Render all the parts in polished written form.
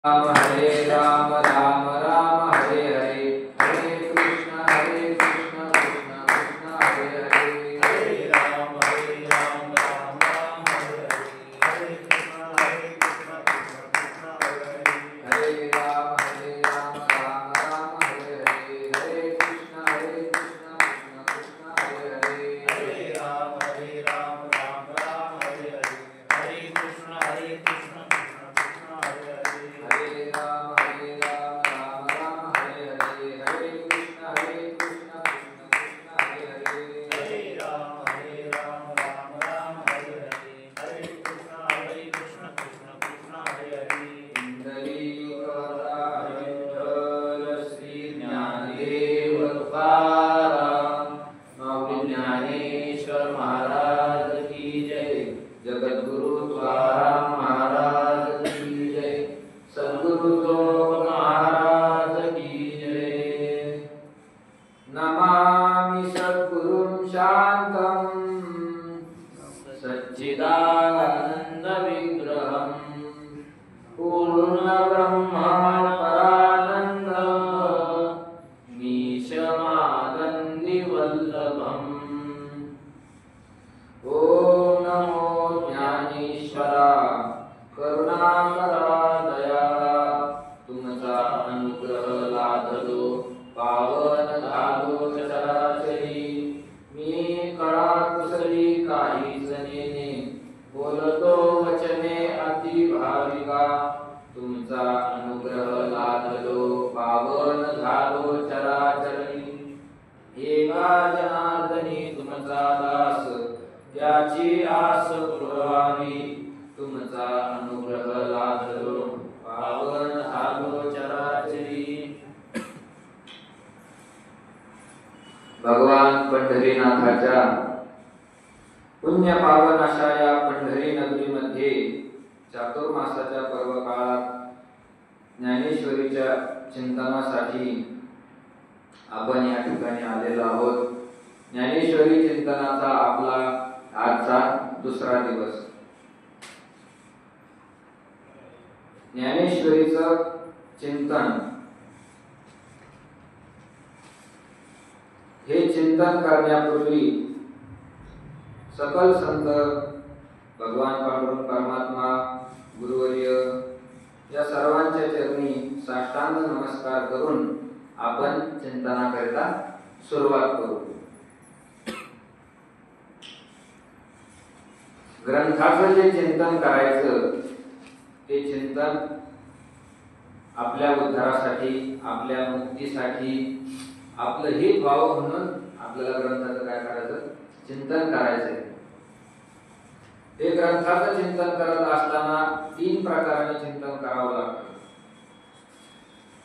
राम हरे राम राम राम हरे हरे हरे कृष्ण कृष्ण कृष्ण हरे हरे हरे राम राम राम हरे हरे हरे कृष्ण कृष्ण कृष्ण हरे हरे हरे राम राम राम हरे हरे हरे कृष्ण कृष्ण कृष्ण हरे हरे हरे राम राम राम हरे हरे हरे कृष्ण कृष्ण कृष्ण हरे हरे हरे राम राम राम हरे हरे हरे कृष्ण कृष्ण कृष्ण हरे हरे हरे राम राम राम हरे हरे हरे कृष्ण कृष्ण कृष्ण हरे हरे इंद्रियवरा विठ्ठल श्री ज्ञानदेव तुकाराम स्वामी ज्ञानेश्वर महाराज की जय जगद्गुरु तुकाराम महाराज की जय सद्गुरु तुकोबा महाराज की जय नमामि सद्गुरुं शान्तं सच्चिदानन्द विग्रहम् पूर्ण ब्रह्म परानंद मीशमानंदी वल्लभम् ओम नमो ज्ञानेश्वरा करुणाकरा दयाळा तुमचा अनुग्रह लादलो पावन झालो चराचरी मी कळा कुसली काहीच नेने बोलतो वचने अति भाविका तुमचा अनुग्रह लादलो पावन झालो चराचरी एका जनार्दनी तुमचा दास ज्याची आस पुरवावी तुमचा अनुग्रह लादलो पावन झालो चराचरी भगवान पंढरीनाथाच्या पुण्य पावन अशा या पंढरी नगरीमध्ये चातुर्मासाच्या पर्व काळात ज्ञानेश्वरीच्या चिंतनासाठी आपण या ठिकाणी आलेलो आहोत. ज्ञानेश्वरी चिंतनाचा आपला आजचा दुसरा दिवस. ज्ञानेश्वरीचं चिंतन हे चिंतन करण्यापूर्वी सकल संत भगवान पांडुरंग परमात्मा गुरुवर्य या सर्वांच्या चरणी साष्टांग नमस्कार करून आपण चिंतनाकरिता सुरुवात करू. ग्रंथाचं जे चिंतन करायचं ते चिंतन आपल्या उद्धारासाठी आपल्या मुक्तीसाठी आपलं हित व्हावं म्हणून आपल्याला ग्रंथाचं काय करायचं चिंतन करायचंय. हे ग्रंथाचं चिंतन करत असताना तीन प्रकाराने चिंतन करावं लागतं.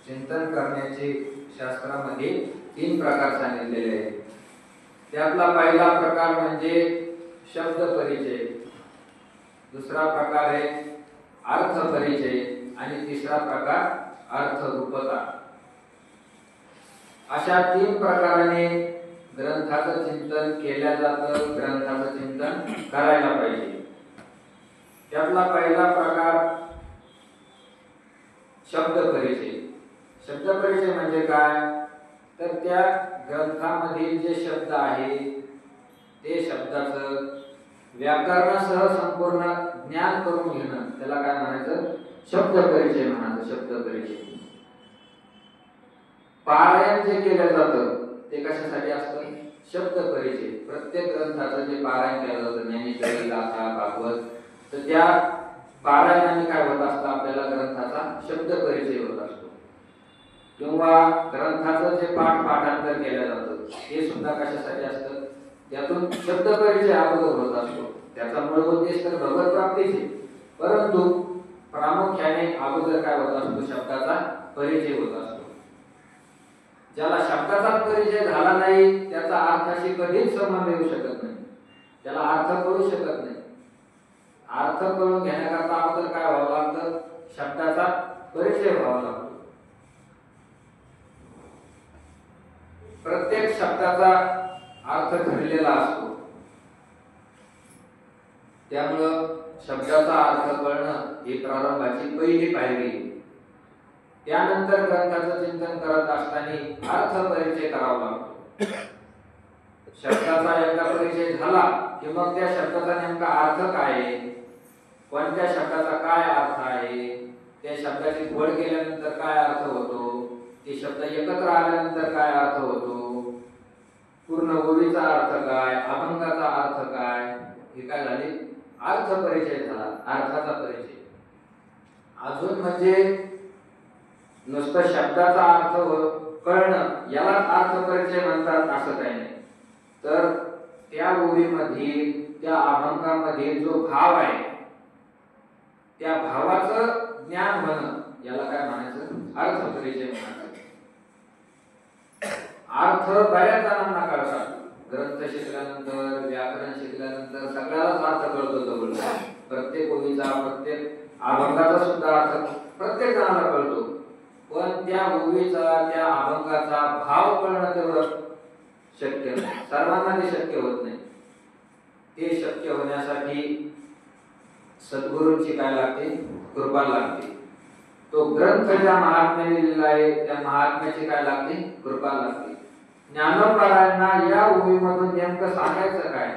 चिंतन करण्याचे शास्त्रामध्ये तीन प्रकार सांगितलेले आहेत. त्यातला पहिला प्रकार म्हणजे शब्द परिचय, दुसरा प्रकार आहे अर्थ परिचय आणि तिसरा प्रकार अर्थरूपता. अशा तीन प्रकाराने ग्रंथाचं चिंतन केल्या जातं, ग्रंथाचं चिंतन करायला पाहिजे. त्यातला पहिला प्रकार शब्द परिचय. शब्द परिचय म्हणजे काय तर त्या ग्रंथामधील जे शब्द आहे ते शब्दाचं व्याकरणासह संपूर्ण ज्ञान करून घेणं त्याला काय म्हणायचं शब्द परिचय म्हणायचं. शब्द परिचय. पारायण जे केलं जातं ते कशासाठी असतं शब्द परिचय. प्रत्येक ग्रंथाचं जे पारायण केलं जातं ज्ञानेश्वरी गाथा भागवत तर त्या पारायणाने काय होत असतं आपल्याला ग्रंथाचा शब्द परिचय होत असतो. किंवा ग्रंथाचं जे पाठांतर केलं जातं हे सुद्धा कशासाठी असतं त्यातून शब्द परिचय अगोदर होत असतो. त्याचा मूळ उद्देश तर भगवत प्राप्तीचे परंतु प्रामुख्याने अगोदर काय होत असतो शब्दाचा परिचय होत असतो. ज्याला शब्दाचा परिचय झाला नाही त्याचा अर्थाशी कधीच संबंध येऊ शकत नाही. त्याला अर्थ कळू शकत नाही. अर्थ कळून घेण्याकरता अगोदर काय व्हावं लागतं शब्दाचा परिचय व्हावा लागतो. प्रत्येक शब्दाचा अर्थ ठरलेला असतो. त्यामुळं शब्दाचा अर्थ कळणं ही प्रारंभाची पहिली पायरी. त्यानंतर ग्रंथाचं चिंतन करत असताना अर्थ परिचय करावा लागतो. शब्दाचा एकदा परिचय झाला की मग त्या शब्दाचा नेमका अर्थ काय आहे, कोणत्या शब्दाचा काय अर्थ आहे, त्या शब्दाची जोड केल्यानंतर काय अर्थ होतो, ते शब्द एकत्र आल्यानंतर काय अर्थ होतो, पूर्ण ओळीचा अर्थ काय, अभंगाचा अर्थ काय, हे काय झाले अर्थ परिचय झाला, अर्थाचा परिचय. अजून म्हणजे नुसतं शब्दाचा अर्थ कळणं याला अर्थ परिचय म्हणतात असं काही नाही. तर त्या ओळीमध्ये त्या अभंगामध्ये जो भाव आहे त्या भावाचं ज्ञान होणं याला काय म्हणायचं, अर्थ परिचय म्हणायचं. अर्थ बऱ्याच जणांना कळतात. ग्रंथ शिकल्यानंतर, व्याकरण शिकल्यानंतर सगळ्यालाच अर्थ कळतो जवळ. प्रत्येक ओळीचा, प्रत्येक अभंगाचा सुद्धा अर्थ प्रत्येक जणाला कळतो. पण त्या ओळीचा, त्या अभंगाचा भाव कळणं तेवढं शक्य नाही, सर्वांना ते शक्य होत नाही. ते शक्य होण्यासाठी सद्गुरूंची काय लागते, कृपा लागते. तो ग्रंथ ज्या महात्म्याने लिहिला आहे त्या महात्म्याची काय लागते, कृपा लागते. ज्ञानोबारायांना या ओळीमधून नेमकं सांगायचं काय,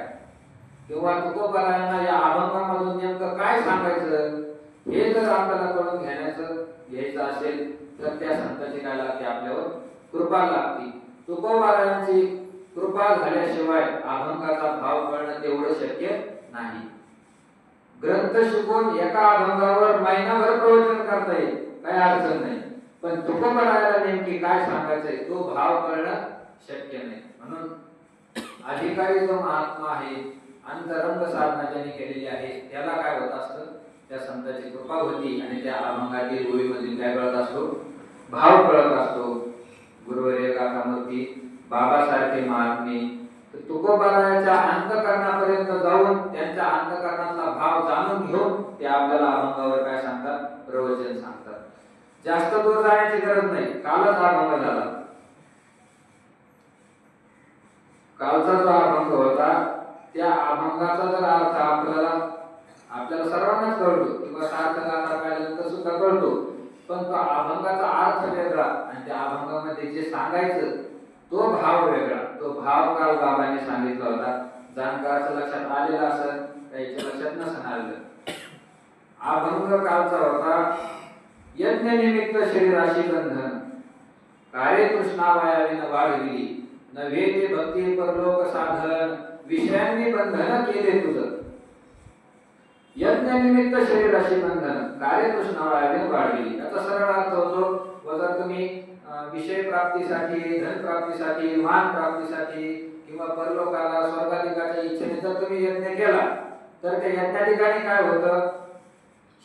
किंवा तुकोबारायांना या अभंगामधून नेमकं काय सांगायचं, हे जर आपल्याला कळून घ्यायचं असेल तर त्या संतांची काय लागते, आपल्यावर कृपा लागते. तुकोबारायांची कृपा झाल्याशिवाय अभंगाचा भाव कळणं तेवढं शक्य नाही. ग्रंथ शिकून एका अभंगावर महिनाभर प्रवचन करता येईल, काही अडचण नाही. पण तुकोबारायाला नेमकी काय सांगायचंय तो भाव कळणं शक्य नाही. म्हणून अधिकारी जो महात्मा आहे, अंतरंग साधना ज्याने केलेली आहे त्याला काय होत असतं, त्या संतांची कृपा होती आणि त्या अभंगातील ओळीमधील काय कळत असतो, भाव कळत असतो. गुरुवर्य काकामूर्ती बाबासारखे महात्मे तुकोबारायाच्या अंतःकरणापर्यंत जाऊन त्यांच्या अंतःकरणातला भाव जाणून घेऊन ते आपल्याला अभंगावर काय सांगतात, प्रवचन सांगतात. जास्त दूर जाण्याची गरज नाही. कालच अभंग झाला. कालचा जो अभंग होता त्या अभंगाचा जर अर्थ आपल्याला सर्वांनाच कळतो किंवा सार्थ गाथा पाहिल्यानंतर सुद्धा कळतो. पण तो अभंगाचा अर्थ वेगळा आणि त्या अभंगामध्ये जे सांगायचं तो भाव वेगळा. तो भाव काल बाबांनी सांगितला होता. जाणकाराच्या लक्षात आलेला असेल, त्याच्या लक्षात नसेल आलेलं. अभंग कालचा होता, यज्ञ निमित्त शरीराशी बंधन, कार्य तृष्णा वायाविन वाढविली, नव्हे ते भक्ती परलोक साधन, विषयांनी बंधन केले तुझं. यज्ञ निमित्त शरीराशी बंधन, कार्य तृष्णा वायाविन वाढविली. याचा सरळ अर्थ होतो, जर तुम्ही विषय प्राप्तीसाठी, धन प्राप्तीसाठी, मान प्राप्तीसाठी किंवा परलोकाला स्वर्गाधिकाच्या इच्छेने जर तुम्ही यज्ञ केला तर त्या यज्ञा ठिकाणी काय होतं,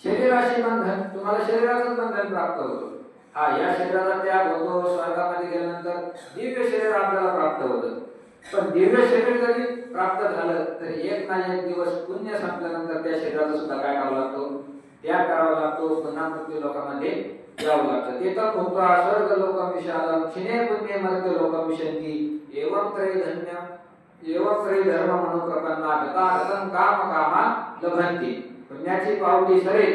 शरीराशी बंधन, तुम्हाला शरीराचं बंधन प्राप्त होतं. हा, या शरीराचा त्याग होतो. स्वर्गामध्ये गेल्यानंतर दिव्य शरीर आपल्याला प्राप्त होतं. पण दिव्य शरीर जरी प्राप्त झालं तर एक ना एक दिवस पुण्य संपल्यानंतर त्या शरीराचा सुद्धा काय करावा लागतो, त्याग करावा लागतो. पुन्हा मृत्यू लोकांमध्ये जावं लागतं. ते तर होतो स्वर्ग लोकं विशालम क्षिणे पुण्य मर्त्य लोकं विशंती एवं त्रयी धर्म मनुप्रपन्ना गतागतं काम कामा लभंती. पुण्याची पावटी सरे,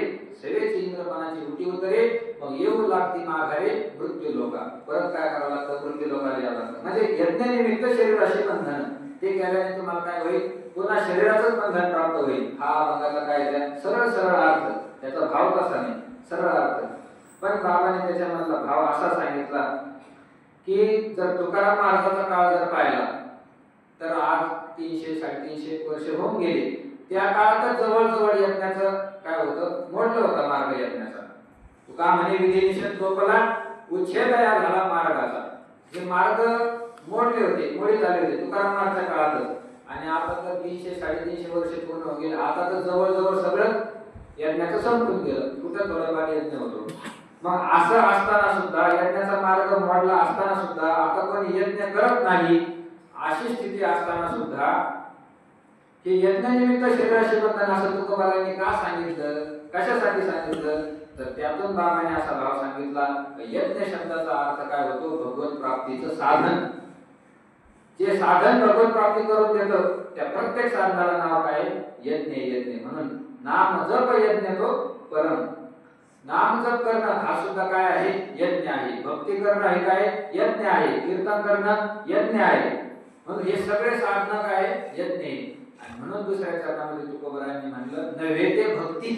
सेवेची इंद्रपणाची उटी उतरे, मग येऊ लागती माघारे मृत्यू लोका. परत काय करावं लागतं, मृत्यू लोकाला यावं लागतं. म्हणजे यज्ञ निमित्त शरीराशी बंधन, ते केल्याने तुम्हाला काय होईल, पुन्हा शरीराचंच बंधन प्राप्त होईल. हा अभंगाचा काय सरळ सरळ अर्थ, त्याचा भाव तसा नाही, सरळ अर्थ. पण बाबाने त्याच्यामधला भाव असा सांगितला की जर तुकाराम महाराजांचा काळ जर पाहिला तर आज 300-350 वर्ष होऊन गेले. त्या काळात जवळजवळ यज्ञाचं काय होतं, मोडलं होतं मार्ग यज्ञाचा. तुका म्हणे विधी निषेध झोपला, उच्छेद या झाला मार्गाचा. जे मार्ग मोडले होते, मोडी झाले होते तुकाराम महाराजांच्या काळातच. आणि आता तर 300-350 वर्ष पूर्ण होऊन गेले. आता तर जवळजवळ सगळं यज्ञाचं संपून गेलं, कुठं थोडाफार यज्ञ होतो. मग असं असताना सुद्धा, यज्ञाचा मार्ग मोडला असताना सुद्धा आता कोणी यज्ञ करत नाही, अशी स्थिती असताना सुद्धा की यज्ञ निमित्त शरीराशी बंधन असं तुकोबारायांनी का सांगितलं, कशासाठी सांगितलं, तर त्यातून बाबाने असा भाव सांगितला, यज्ञ शब्दाचा अर्थ काय होतो, भगवत प्राप्तीचं साधन. जे साधन भगवत प्राप्ती करून देतं त्या प्रत्येक साधनाला नाव काय, यज्ञ. यज्ञ म्हणून नाम जप यज्ञ तो परम. नाम जप करणं हा सुद्धा काय आहे, आहे यज्ञ आहे, भक्ती करणं हे काय यज्ञ आहे, कीर्तन करणं यज्ञ आहे. म्हणून हे सगळे साधना काय यज्ञ आहे. आणि म्हणून दुसऱ्या चरणामध्ये तुकोबरायांनी म्हणलं नव्हे ते भक्ती.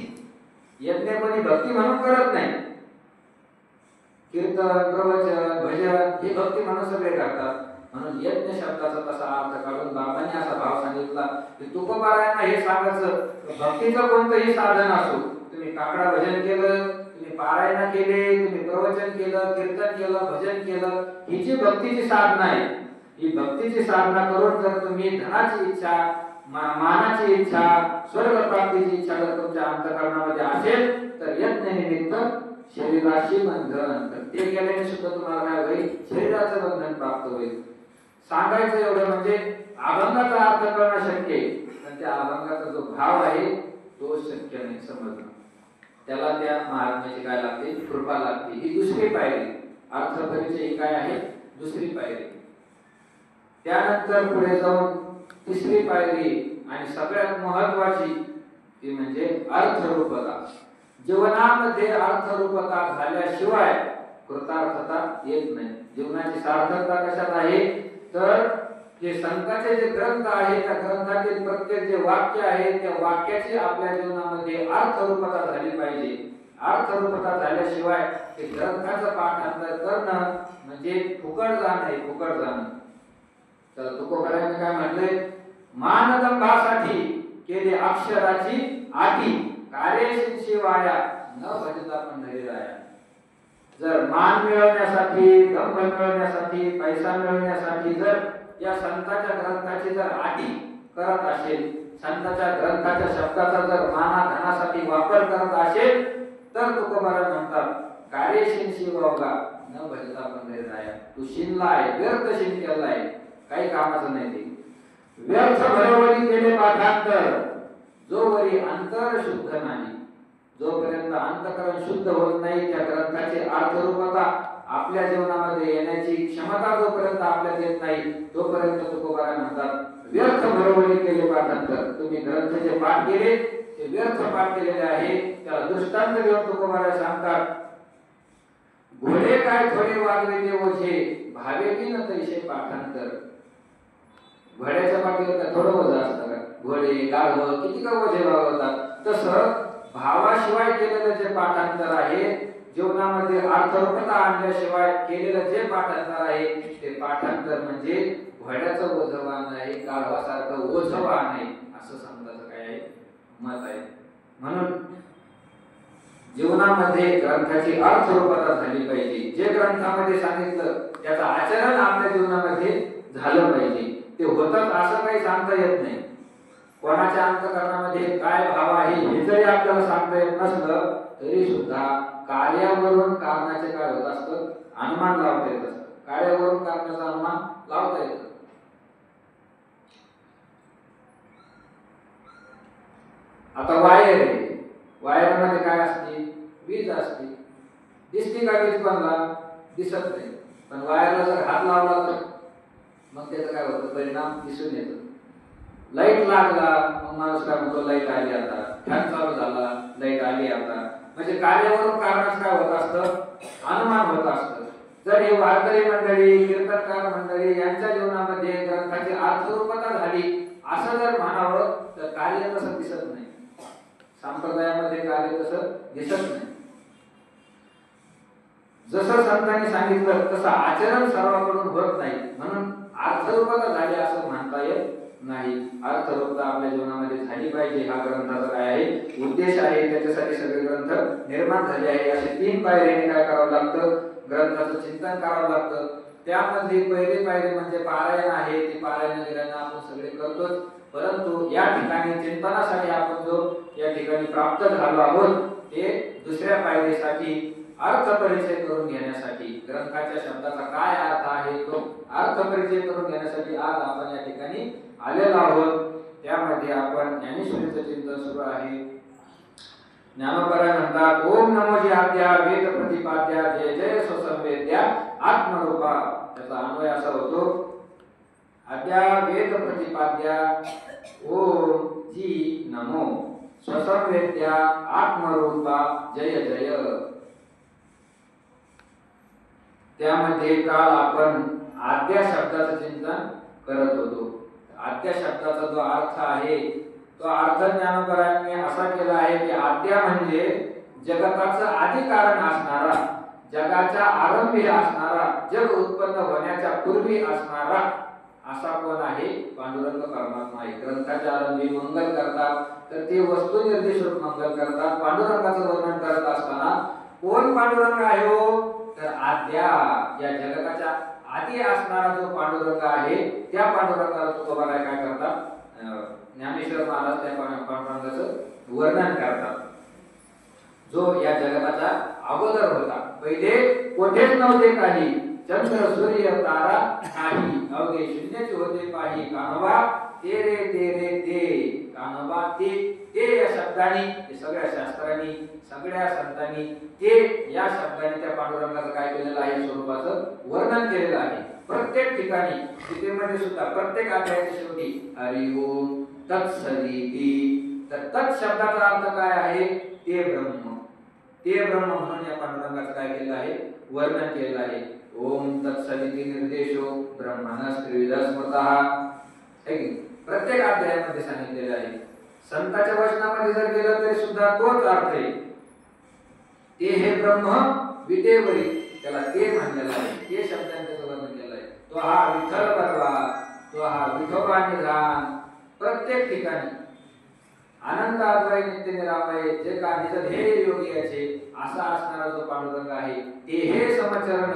यज्ञ कोणी भक्ती म्हणून करत नाही. कीर्तन प्रवचन भजन हे भक्ती म्हणून सगळे करतात. म्हणून यज्ञ शब्दाचा तसा अर्थ काढून बाबांनी असा भाव सांगितला की तुकोबारायांना हे सांगायचं भक्तीचं कोणतंही साधन असो, तुम्ही काकडा भजन केलं, तुम्ही पारायण केले, तुम्ही प्रवचन केलं, कीर्तन केलं, भजन केलं, ही जी भक्तीची साधना आहे, ही भक्तीची साधना करून जर तुम्ही धनाची इच्छा, मानाची इच्छा, स्वर्ग प्राप्तीची इच्छा जर तुमच्या अंतःकरणामध्ये असेल तर यज्ञ निमित्त शरीराशी बंधन, तर ते केल्याने सुद्धा तुम्हाला काय होईल, शरीराचं बंधन प्राप्त होईल. सांगायचं एवढं म्हणजे अभंगाचा अर्थ करणं शक्य आहे, पण त्या अभंगाचा जो भाव आहे तो शक्य नाही समजणं. त्याला त्या महात्म्याची काय लागते, कृपा लागते. ही दुसरी पायरी. अर्थ परिचय ही काय आहे, दुसरी पायरी. त्यानंतर पुढे जाऊन तिसरी पायरी आणि सगळ्यात महत्वाची ती म्हणजे अर्थरूपता. जीवनामध्ये अर्थरूपता झाल्याशिवाय कृतार्थता येत नाही. जीवनाची सार्थकता कशात आहे तर जे संतांचे जे ग्रंथ आहे त्या ग्रंथातील प्रत्येक जे वाक्य आहे त्या वाक्याची आपल्या जीवनामध्ये अर्थरूपता झाली पाहिजे. अर्थरूपता झाल्याशिवाय ते ग्रंथाचं पाठांतर करणं म्हणजे फुकट जाणं आहे, फुकट जाणं. तर तुकोबरायांनी काय म्हटले, मानदंभासाठी केले अक्षराची आटी, कार्यशील वाया न भजता पंढरीराया. जर मान मिळवण्यासाठी, दंभ मिळवण्यासाठी, पैसा मिळवण्यासाठी जर या संतांच्या ग्रंथाची जर आटी करत असेल, संतांच्या ग्रंथाच्या शब्दाचा जर मानाधनासाठी वापर करत असेल तर तुकोबारा म्हणतात कार्यशील शिवगा न भजता पंढरीराया. तू शिनलाय, व्यर्थ शिन केलाय, काही कामाचं नाही ते. व्यर्थ बरोबरी केले पाठांतर, जोवरी अंतर शुद्ध नाही. जोपर्यंत अंतःकरण शुद्ध होत नाही, त्या ग्रंथाची अर्थरूपता आपल्या जीवनामध्ये येण्याची क्षमता जोपर्यंत आपल्यात येत नाही तोपर्यंत तुकोबारा म्हणतात व्यर्थ बरोबरी केले पाठांतर. तुम्ही ग्रंथ जे पाठ केले ते व्यर्थ पाठ केलेले आहे. त्याला दृष्टांत देऊन तुकोबारा सांगतात, घोडे काय थोडे वागवे ते ओझे, भावे की न तैसे पाठांतर. घोड्याच्या पाठीवर थोडं ओझं असतं का? घोडे गाढवं किती का ओझे वागवतात. तसं भावाशिवाय केलेलं जे पाठांतर आहे, जीवनामध्ये अर्थरूपता आणल्याशिवाय केलेलं जे पाठांतर आहे ते पाठांतर म्हणजे घोड्याचं ओझवान आहे, गाढवासारखं ओझवान आहे, असं समजायचं काय आहे मत आहे. म्हणून जीवनामध्ये ग्रंथाची अर्थरूपता झाली पाहिजे. जे ग्रंथामध्ये सांगितलं त्याचं आचरण आपल्या जीवनामध्ये झालं पाहिजे. ते होतच असं काही सांगता येत नाही. कोणाच्या अंतःकरणामध्ये काय भाव आहे हे जरी आपल्याला सांगता येत नसलं तरी सुद्धा कार्यावरून कारणाचे काय होत असतं, अनुमान लावता येत असतं. कार्यावरून कारणाचा अनुमान लावता येतं. आता वायर आहे, वायरमध्ये काय असते, वीज असते. दिसते का वीज बनला, दिसत नाही. पण वायरला जर हात लावला तर मग त्याचा काय होतं, परिणाम दिसून येतो. लाईट लागला मग माणूस काय म्हणतो लाईट आली आता, फॅन चालू झाला लाईट आली आता. म्हणजे कार्यावरून कारणास काय होत असतं, अनुमान होत असतं. जर हे वारकरी मंडळी, कीर्तनकार मंडळी यांच्या जीवनामध्ये ग्रंथाची अर्थरूपता झाली असं जर म्हणावं तर कार्य तसं दिसत नाही. संप्रदायामध्ये कार्य तसं दिसत नाही. जसं संतांनी सांगितलं तसं आचरण सर्वांकडून होत नाही. म्हणून अर्थरूपता झाली असं म्हणता येत नाही. अर्थरूपता आपल्या जीवनामध्ये झाली पाहिजे, हा ग्रंथाचा काय आहे उद्देश आहे. त्याच्यासाठी सगळे ग्रंथ निर्माण झाले आहे. असे 3 पायरीने काय करावं लागतं, ग्रंथाचं चिंतन करावं लागतं. त्यामध्ये पहिली पायरी म्हणजे पारायण आहे. ती पारायण केल्यानं आपण सगळे करतोच, परंतु या ठिकाणी चिंतनासाठी आपण जो या ठिकाणी प्राप्त झालो आहोत ते दुसऱ्या पायरीसाठी अर्थ परिचय करून घेण्यासाठी, ग्रंथाच्या शब्दाचा काय अर्थ आहे तो अर्थ परिचय करून घेण्यासाठी आज आपण या ठिकाणी आलेलो आहोत. त्यामध्ये आपण ज्ञानेश्वरीचं चिंतन सुरू आहे. ज्ञानोबराय म्हणतात, ओम नमो जिहाद्या वेद प्रतिपाद्या जय जय स्वसंवेद्या आत्मरूपा. त्याचा अन्वय असा होतो, अद्या वेद प्रतिपाद्या ओम जी नमो स्वसंवेद्या आत्मरूपा जय जय. त्यामध्ये काल आपण आद्या शब्दाचं चिंतन करत होतो. आद्या शब्दाचा जो अर्थ आहे तो अर्थ ज्ञानोबरांनी असा केला आहे की आद्या म्हणजे जगताचं आदी कारण असणारा, जगाच्या आरंभी असणारा, जग उत्पन्न होण्याच्या पूर्वी असणारा असा कोण आहे? पांडुरंग परमात्मा आहे. ग्रंथाच्या आरंभी मंगल करतात तर ते वस्तू निर्देश रूप मंगल करतात. पांडुरंगाचं वर्णन करत असताना कोण पांडुरंग आहे हो? तर आद्या, या जगताच्या आधी असणारा जो पांडुरंग आहे त्या पांडुरंगाला तुकोबाराय काय करतात? ज्ञानेश्वर महाराज त्या पांडुरंगाचं वर्णन करतात. जो या जगताचा अगोदर होता. पहिले कोठेच नव्हते काही, चंद्र सूर्य तारा नाही, अवघे शून्यच होते पाही. कान्होबा ते रे ते रे ते, कान्होबा ते या शब्दाने, हे सगळ्या शास्त्रांनी, सगळ्या संतांनी ते या शब्दाने त्या पांडुरंगाचं काय केलेलं आहे? स्वरूपाचं वर्णन केलेलं आहे. प्रत्येक ठिकाणी गीतेमध्ये सुद्धा प्रत्येक अध्यायाच्या शेवटी हरि ओम तत्सदिती. तर तत् शब्दाचा अर्थ काय आहे? ते ब्रह्म. ते ब्रह्म म्हणून या पांडुरंगाचं काय केलं आहे? वर्णन केलेलं आहे. ओम तत्सदिती निर्देशो ब्रह्मणः त्रिविधः स्मृतः. प्रत्येक अध्यायामध्ये सांगितलेलं आहे. संतांच्या वचनामध्ये जर गेलं तरी सुद्धा तोच अर्थ आहे. ते हे ब्रह्म विदेवरी, त्याला ते म्हणलेलं आहे. ते शब्दांनी त्याचं वर्णन केलं आहे. तो हा विठ्ठल बरवा, तो हा विठोबा निधान. प्रत्येक ठिकाणी आनंद अद्वय नित्य निरामय जे का निज ध्येय योगी याचे असा असणारा जो पांडुरंग आहे ते हे समचरण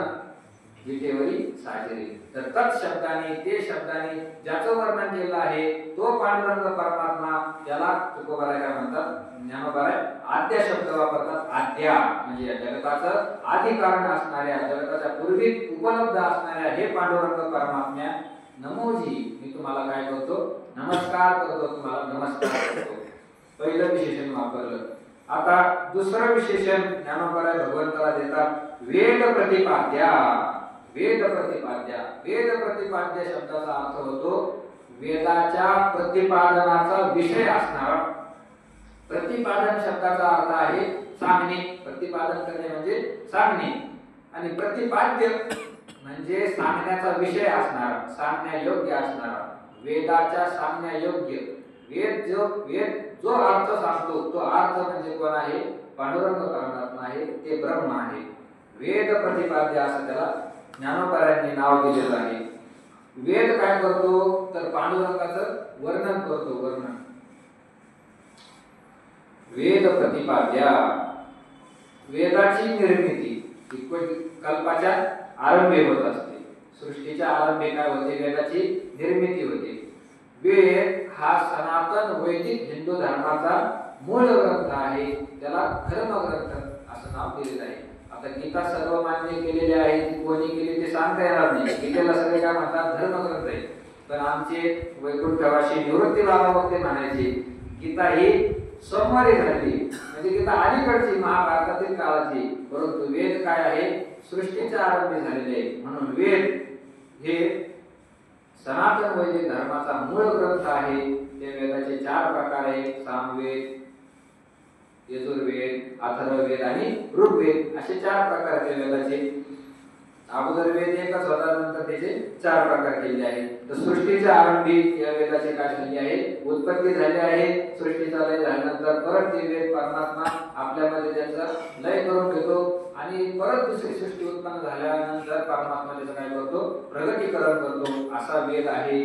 विटेवरी साजरे. तर तत् शब्दाने, ते शब्दाने ज्याचं वर्णन केलं आहे तो पांडुरंग परमात्मा, त्याला तुकोबाराय काय म्हणतात? ज्ञानोबाराय आद्या शब्द वापरतात. आद्या म्हणजे या जगताचं आदी कारण असणाऱ्या, जगताच्या पूर्वी उपलब्ध असणाऱ्या हे पांडुरंग परमात्म्या नमोजी, मी तुम्हाला काय करतो? नमस्कार करतो, तुम्हाला नमस्कार करतो. पहिलं विशेषण वापरलं. आता दुसरं विशेषण ज्ञानोबाराय भगवंताला देतात वेद प्रतिपाद्या. वेद प्रतिपाद्या, वेद प्रतिपाद्य शब्दाचा अर्थ होतो वेदाच्या प्रतिपादनाचा विषय असणारा. प्रतिपादन शब्दाचा अर्थ आहे सांगणे. प्रतिपादन करणे म्हणजे सांगणे, आणि प्रतिपाद्य म्हणजे सांगण्याचा विषय असणारा, सांगण्यायोग्य असणारा, वेदाच्या सांगण्यायोग्य. वेद जो अर्थ सांगतो तो अर्थ म्हणजे कोण आहे? पांडुरंग परमात्मा आहे, ते ब्रह्म आहे. वेद प्रतिपाद्य असं त्याला ज्ञानोबारायांनी नाव दिलेलं आहे. वेद काय करतो? तर पांडुरंगाचं वर्णन करतो. वर्णन वेद प्रतिपाद्या. वेदाची निर्मिती कल्पाच्या आरंभी होत असते. सृष्टीच्या आरंभी काय होते? वेदाची निर्मिती होते. वेद हा सनातन वैदिक हिंदू धर्माचा मूळ ग्रंथ आहे. त्याला धर्मग्रंथ असं नाव दिलेलं आहे. आता गीता सर्व मान्य केलेली आहे, कोणी केली ते सांगता येणार नाही. गीतेला सगळे काय म्हणतात? धर्मग्रंथ आहे. पण आमचे वैकुंठवासी निवृत्ती बाबा वगैरे म्हणायचे गीता ही सोमवारी झाली, म्हणजे गीता अलीकडची महाभारतातील काळाची. परंतु वेद काय आहे? सृष्टीच्या आरंभी झालेले आहे. म्हणून वेद हे सनातन वैदिक धर्माचा मूळ ग्रंथ आहे. त्या वेदाचे 4 प्रकार आहेत: सामवेद, यजुर्वेद, अथर्ववेद आणि ऋग्वेद असे 4 प्रकारचे वेदाचे. अगोदर वेद एकच होता, नंतर त्याचे 4 प्रकार केले आहेत. तर सृष्टीच्या आरंभी या वेदाचे काय झाले आहे? उत्पत्ती झाली आहे. सृष्टीचा लय झाल्यानंतर परत ते वेद परमात्मा आपल्यामध्ये त्याचा लय करून घेतो आणि परत दुसरी सृष्टी उत्पन्न झाल्यानंतर परमात्मा त्याचं काय करतो? प्रगतीकरण करतो. असा वेद आहे.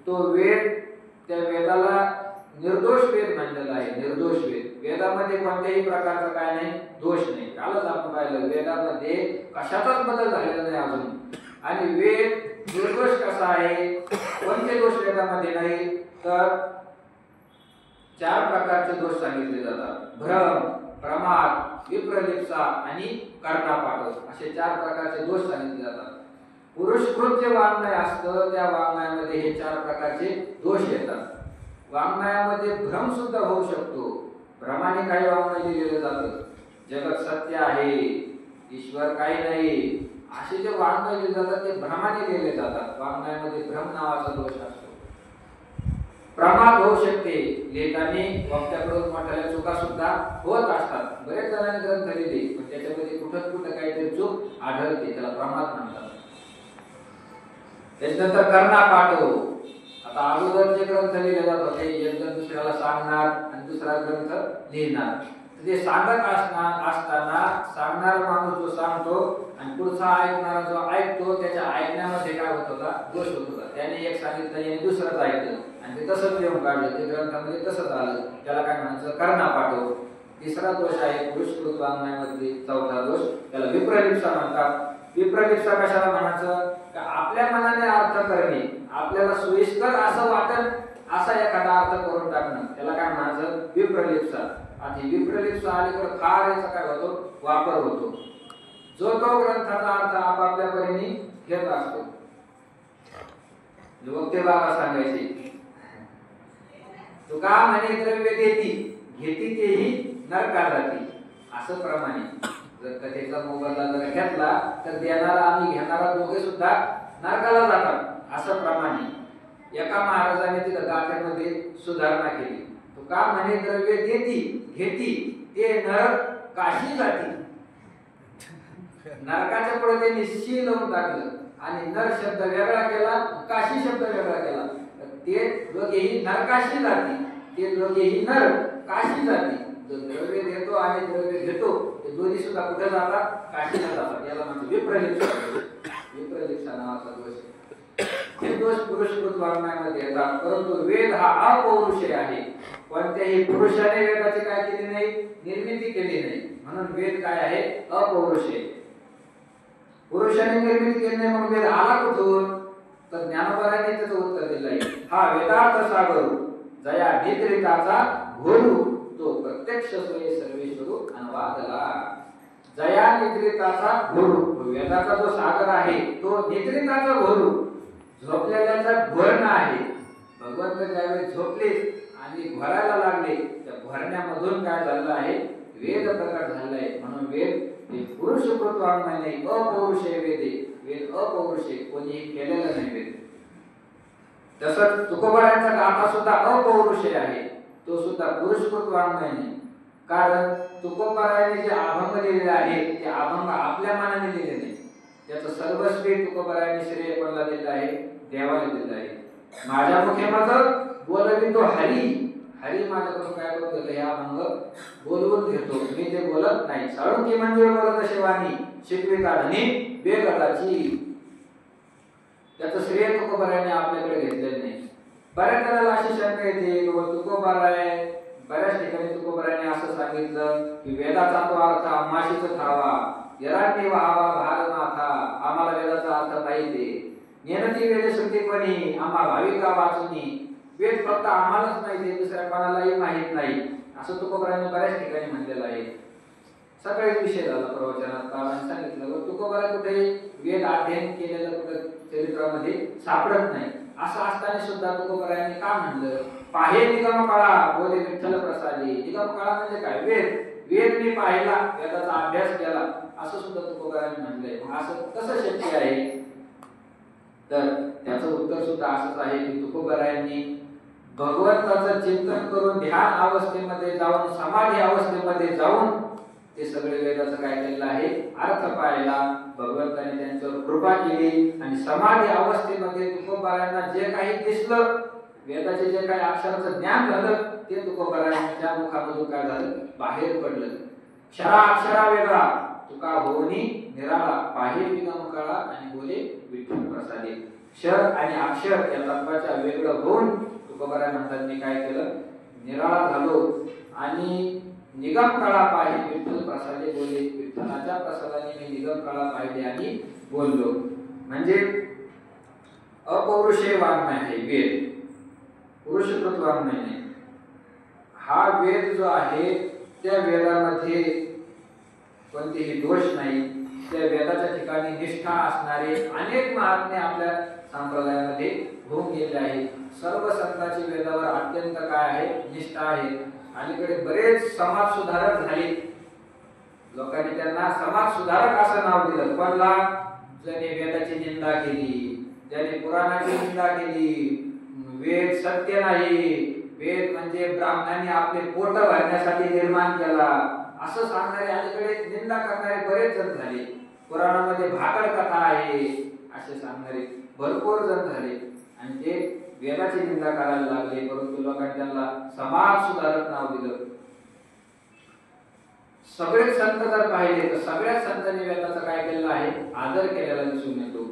तो वेद, त्या वेदाला निर्दोष वेद म्हणलेला आहे. निर्दोष वेद. वेदामध्ये कोणत्याही प्रकारचा काय नाही? दोष नाही. कालच आपण पाहिलं वेदामध्ये कशाचाच बदल झालेला नाही अजून. आणि वेद निर्दोष कसा आहे? कोणते दोष वेदामध्ये नाही? तर 4 प्रकारचे दोष सांगितले जातात: भ्रम, प्रमाद, विप्रलिप्सा आणि कर्णापाठ असे 4 प्रकारचे दोष सांगितले जातात. पुरुषकृत जे वाङ्मय असतं त्या वाङ्मयामध्ये हे 4 प्रकारचे दोष येतात. वाङ्मयामध्ये भ्रम सुद्धा होऊ शकतो. भ्रमाने काही वाङ्मय लिहिलेलं जातं, जगत सत्य आहे, ईश्वर काही नाही, असे जे वाङ्मय लिहिले जातात ते भ्रमाने लिहिले जातात. वाङ्मयामध्ये भ्रम नावाचा दोष असतो. प्रमाद होऊ शकते. लिहिताना वक्त्याकडून मोठ्या चुका सुद्धा होत असतात. बरेच जणांनी ग्रंथ लिहिले पण त्याच्यामध्ये कुठं काहीतरी चूक आढळते, त्याला प्रमाद म्हणतात. त्याच्यानंतर कर्णा पाठव. आता अगोदर जे ग्रंथ लिहिले जात होते, एक जण दुसऱ्याला सांगणार आणि दुसरा ग्रंथ लिहिणार. ते सांगत असताना सांगणारा माणूस जो सांगतो आणि पुढचा ऐकणारा जो ऐकतो, त्याच्या ऐकण्यामध्ये काय होत होता, दोष होत होता. त्याने एक सांगितलं याने दुसरंच ऐकलं आणि ते तसंच लिहून काढलं, ते ग्रंथामध्ये तसंच आलं. त्याला काय म्हणायचं, कर्णा पाठव. तिसरा दोष आहे पुरुषकृत वाङ्मयामध्ये, चौथा दोष त्याला विप्रलिप्सा म्हणतात. विप्रलिप्सा कशाला म्हणायचं, का आपल्या मनाने अर्थ करणे, आपल्याला सोयीस्कर असं वाटत असा एखादा अर्थ करून टाकणं, त्याला काय म्हणायचं, विप्रलिप्सा. आणि विप्रलिप्सा अलीकडे फार याचा काय होतो, वापर होतो. जो तो ग्रंथाचा अर्थ आपापल्या परीने घेत असतो. वक्ते बाबा सांगायचे, तुका म्हणे द्रव्य देती घेती तेही नरका जाती. असं प्रमाणे जर कथेचा मोबदला जर घेतला तर देणारा आणि घेणारा दोघे सुद्धा नरकाला जातात. असं प्रमाणे एका महाराजाने तिथं गाथेमध्ये सुधारणा केली. तुका म्हणे द्रव्य देती घेती ते नरक काशी जाती. नरकाच्या पुढे त्यांनी शी लावून टाकलं आणि नर शब्द वेगळा केला, काशी शब्द वेगळा केला. ते दोघेही नरकाशी जाती, ते दोघेही नर काशी जाती. जो द्रव्य देतो आणि द्रव्य घेतो ते दोन्ही सुद्धा कुठे जातात, काशीला जातात. याला म्हणतात विप्रलिप्सा. विप्रलिप्सा नावाचा दोष. हे दोष पुरुषकृत वाङ्मयामध्ये येतात. परंतु वेद हा अपौरुषेय आहे. कोणत्याही पुरुषाने वेदाची काय केली नाही, निर्मिती केली नाही. म्हणून वेद काय आहे, अपौरुषेय. पुरुषाने निर्मिती केली नाही म्हणून वेद आला कुठून, तर ज्ञानोबाने त्याचं उत्तर दिलं आहे. हा वेदार्थ सागर जया निद्रिताचा घोरू तो प्रत्यक्ष स्वये सर्वेश्वरू अनुवादला. जया निद्रिताचा घोरू, वेदाचा जो सागर आहे तो निद्रिताचा घोरू, झोपलेल्याचा घोरण आहे. भगवंत ज्यावेळी झोपले आणि घोरायला लागले, त्या घोरण्यामधून काय झालं आहे, वेद प्रकट झालाय. म्हणून वेद हे पुरुषकृत वाङ्मय नाही, अपौरुषेय वेद आहे. वेद अपौरुषेय, कोणीही केलेलं नाही वेद. तसंच तुकोबारायांचा गाथा सुद्धा अपौरुषेय आहे, तो सुद्धा पुरुषकृत वाङ्मय नाही. कारण तुकोबारायांनी जे अभंग लिहिले आहे ते अभंग आपल्या मनाने लिहिले नाही. त्याचं सर्वस्वी तुकोबारायांनी श्रेय कोणाला दिलं आहे, देवाला दिलं आहे. माझ्या मुखे माझं बोलवी तो हरी, हरी माझ्याकडून काय करून घेतो, हे अभंग बोलवून घेतो, मी ते बोलत नाही. साळुंकी मंजूळ बोलत शिवानी शिकविता धनी बेगडाची. त्याचं श्रेय तुकोबारायांनी आपल्याकडे घेतलेलं नाही. बऱ्याच जणांना अशी शंका येते, तुकोबाराय बऱ्याच ठिकाणी तुकोबारायांनी असं सांगितलं की वेदाचा तो अर्थ आम्हाशीच ठावा, यरांनी व्हावा भार माथा, आम्हाला वेदाचा अर्थ माहिती. नेनती वेद श्रुती कोणी आम्हा भाविका वाचुनी, वेद फक्त आम्हालाच माहिती, दुसऱ्या कोणालाही माहित नाही. असं तुकोबारायांनी बऱ्याच ठिकाणी म्हणलेलं आहे. सकाळीच विषय झाला प्रवचनात, बाबांनी सांगितलं तुकोबारा कुठे वेद अध्ययन केलेलं कुठे चरित्रामध्ये सापडत नाही. असं असताना सुद्धा तुकोबारायांनी का म्हणलं, पाहे निगम काळा बोले विठ्ठल प्रसादी. निगम काळा म्हणजे काय, वेद. वेद मी पाहिला, वेदाचा अभ्यास केला, असं सुद्धा तुकोबारायांनी म्हणलंय. मग असं कसं शक्य आहे, तर त्याचं उत्तर सुद्धा असंच आहे की तुकोबारायांनी भगवंताचं चिंतन करून ध्यान अवस्थेमध्ये जाऊन, समाधी अवस्थेमध्ये जाऊन ते सगळे वेदाचं काय केलेलं आहे, अर्थ पाहिला. भगवंताने त्यांच्यावर कृपा केली आणि समाधी अवस्थेमध्ये तुकोबारायांना जे काही दिसलं, वेदाचे जे काही अक्षराचं ज्ञान झालं, ते तुकोबारायांच्या मुखामधून काय झालं, बाहेर पडलं. क्षरा अक्षरा वेगळा तुका होनी निराळा, पाहे निगम काळा आणि बोले विठ्ठल प्रसादी. क्षर आणि अक्षर या तत्वाच्या वेगळं होऊन तुकोबाराय म्हणतात, मी काय केलं, निराळा झालो आणि निगम काळा पाहिले विठ्ठल प्रसादे बोले. विठ्ठलाच्या प्रसादाने मी निगम काळा पाहिले आणि बोललो. म्हणजे अपौरुषेय वाङ्मय आहे वेद, पुरुषकृत वाङ्मय नाही. हा वेद जो आहे त्या वेदामध्ये कोणतेही दोष नाही. त्या वेदाच्या ठिकाणी निष्ठा असणारे अनेक महात्मे आपल्या संप्रदायामध्ये होऊन गेले आहेत. सर्व संतांची वेदावर अत्यंत काय आहे, निष्ठा आहे. अलीकडे बरेच समाज सुधारक झाले, लोकांनी त्यांना समाज सुधारक असं नाव दिलं. कोणला, ज्याने वेदाची निंदा केली, ज्याने पुराणाची निंदा केली, वेद सत्य नाही, वेद म्हणजे ब्राह्मणांनी आपले पोट भरण्यासाठी निर्माण केला, असं सांगणारे अलीकडे निंदा करणारे बरेच जण झाले. पुराणामध्ये भाकड कथा आहे असे सांगणारे भरपूर जण झाले आणि ते वेदाची निंदा करायला लागले, परंतु लोकांनी त्यांना समाज सुधारक नाव दिलं. सगळे संत जर पाहिले तर सगळ्या संतांनी वेदाचा काय केलेला आहे, आदर केलेला दिसून येतो.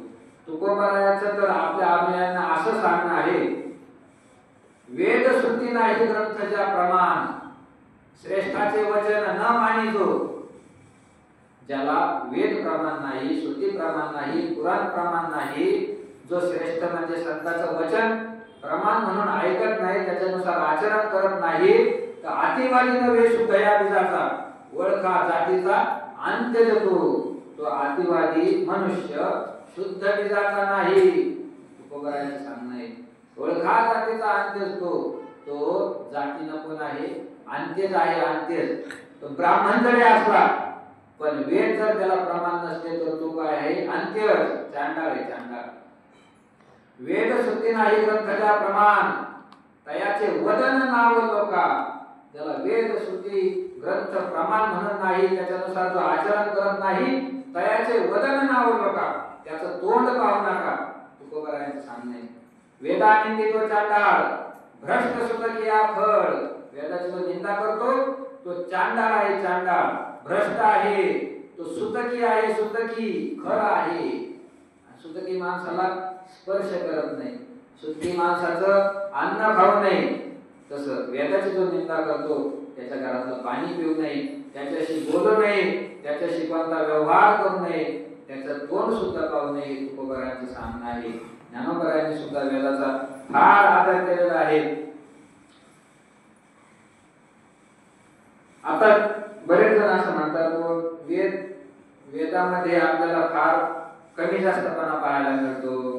तुकोबारायाचं तर आपल्या आज्ञांना असं सांगणं आहे, वेद श्रुती नाही ग्रंथाच्या प्रमाण, श्रेष्ठाचे वचन न मानितो. ज्याला वेद प्रमाण नाही, श्रुती प्रमाण नाही, पुराण प्रमाण नाही, जो श्रेष्ठ म्हणजे संतांचं वचन प्रमाण म्हणून ऐकत नाही, त्याच्यानुसार आचरण करत नाही, तर अतिवादी नव्हे शुद्धया बीजाचा, ओळखा जातीचा अंत्य देतो. तो अतिवादी मनुष्य शुद्ध बीजाचा नाही. तुकोबारायांचं सांगणं आहे, ओळखा जातीचा अंत्य असतो, तो जाती नको नाही, अंत्यच आहे, अंत्यच. तो ब्राह्मण जरी असला पण वेद जर त्याला प्रमाण नसते तर तो काय आहे, अंत्य, चांडाळ आहे, चांडाळ. वेद श्रुती नाही ग्रंथाच्या प्रमाण, तयाचे वदन नाव लोका. ज्याला वेद श्रुती ग्रंथ प्रमाण म्हणत नाही, त्याच्यानुसार जो आचरण करत नाही, तयाचे वदन नाव लोका, त्याचं तोंड पाहू नका. तुकोबारायांचं सांगणं आहे, वेदानिंदी तो चांडाळ, भ्रष्ट सुतकिया फळ. वेदाची जो निंदा करतो तो चांडाळ आहे, चांडाळ, भ्रष्ट आहे, तो सुतकी आहे, सुतकी, खर आहे. सुतकी माणसाला स्पर्श करत नाही, सुतकी माणसाचं अन्न खाऊ नये. तसं वेदाची जो निंदा करतो त्याच्या घरातलं पाणी पिऊ नये, त्याच्याशी बोलू नये, त्याच्याशी कोणता व्यवहार करू नये, त्याचं तोंड सुद्धा पाहू नये. तुकोबारायांचं सांगणं आहे. ज्ञानोबारायांनी सुद्धा वेदाचा फार आदर केलेला आहे. आता बरेच जण असं म्हणतात वेदामध्ये आपल्याला फार कमी जास्तपणा पाहायला मिळतो.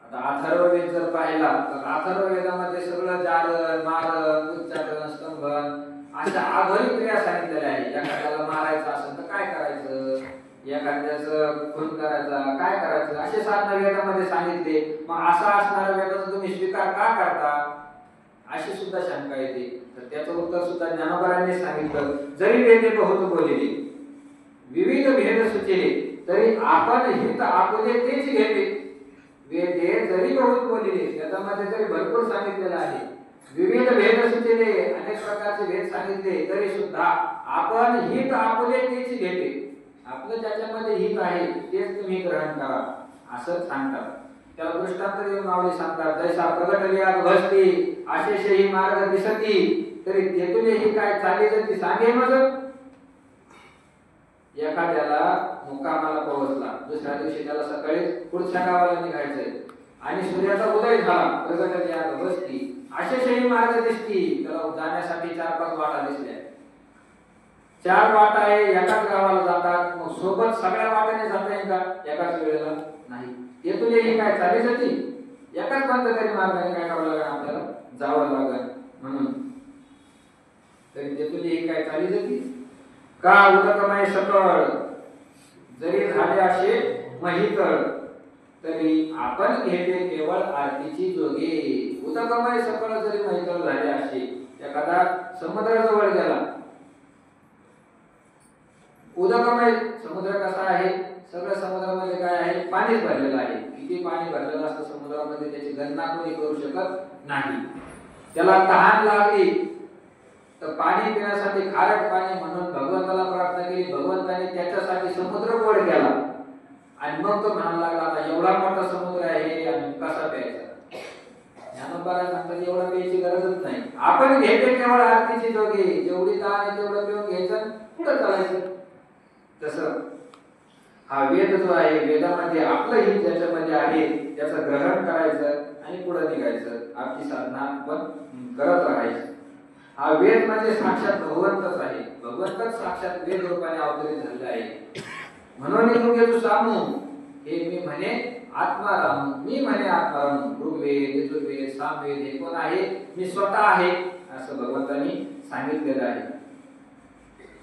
आता अथर्ववेद जर पाहिला तर अथर्ववेदामध्ये सगळं जारण, मारण, उच्चारण, स्तंभन अशा आघाडी क्रिया सांगितलेल्या आहे. एखाद्याला मारायचं असेल तर काय करायचं, एखाद्याचं खून करायचा काय करायचं, असे साधना वेदामध्ये सांगितले. मग असा असणारा वेदाचा तुम्ही स्वीकार का करता, अशी सुद्धा शंका येते. तर त्याचं उत्तर सुद्धा ज्ञानोबारायांनी सांगितलं, जरी वेदे बहुत बोलले, विविध भेद सुचले, तरी आपण हित आपुले तेच घेते. वेदे जरी बहुत बोलले, त्याच्यामध्ये जरी भरपूर सांगितलेलं आहे, विविध भेद सुचले, अनेक प्रकारचे भेद सांगितले, तरी सुद्धा आपण हित आपुले तेच घेते. आपलं ज्याच्यामध्ये हित आहे तेच तुम्ही ग्रहण करा असं सांगतात. त्याला दृष्टांत देऊन माऊली सांगतात, जैसा प्रगटलिया भस्ती आशेषही मार्ग दिसती, तरी तेथुलेही काय चाली जाती सांगे मग. एखाद्याला मुक्कामाला पोहोचला, दुसऱ्या दिवशी त्याला सकाळी पुढच्या गावाला निघायचंय आणि सूर्याचा उदय झाला, प्रगटलिया भस्ती आशेषही मार्ग दिसती, त्याला जाण्यासाठी 4-5 वाटा दिसल्या. 4 वाटा आहे, एकाच गावाला जातात, मग सोबत सगळ्या वाटाने जाता येईल का एकाच वेळेला? नाही. तेथुलेही काय चाली जाती, एकाच कोणत्या तरी मार्गाने काय करावं लागेल, आपल्याला जावं लागेल. म्हणून तरी तेथुलेही काय चाली जाती का उदकमय सकळ, जरी झाले असे महितळ, तरी आपण घेते केवळ आरतीची जोगे. उदकमय सकळ जरी महितळ झाले असे, एखादा समुद्राजवळ गेला, उदकमय समुद्र कसा आहे, सगळं समुद्रामध्ये काय आहे, पाणीच भरलेलं आहे. किती पाणी भरलेलं असतं समुद्रामध्ये त्याची गणना कोणी करू शकत नाही. त्याला तहान लागली तर पाणी पिण्यासाठी खारट पाणी म्हणून भगवंताला प्रार्थना केली, भगवंताने त्याच्यासाठी समुद्र गोड केला आणि मग तो म्हणायला लागला, आता एवढा मोठा समुद्र आहे आणि कसा प्यायचा. ज्ञानोबाला सांगतात एवढा प्यायची गरजच नाही, आपण घेते केवळ आरतीची जोगे, जेवढी तहान आहे तेवढं पिऊन घ्यायचं, पुढे चालायचं. तसं हा वेद जो आहे, वेदामध्ये आपलं हित ज्याच्यामध्ये आहे त्याचं ग्रहण करायचं आणि पुढे निघायचं, आपली साधना आपण करत राहायचं. हा वेद म्हणजे साक्षात भगवंतच आहे, भगवंतच साक्षात वेद रूपाने अवतरित झालेला आहे. म्हणून ऋग्वेद सामू हे मी म्हणे आत्माराम, मी म्हणे आत्माराम. ऋग्वेद, यजुर्वेद, सामवेद हे कोण आहे, मी स्वतः आहे असं भगवंतांनी सांगितलेलं आहे.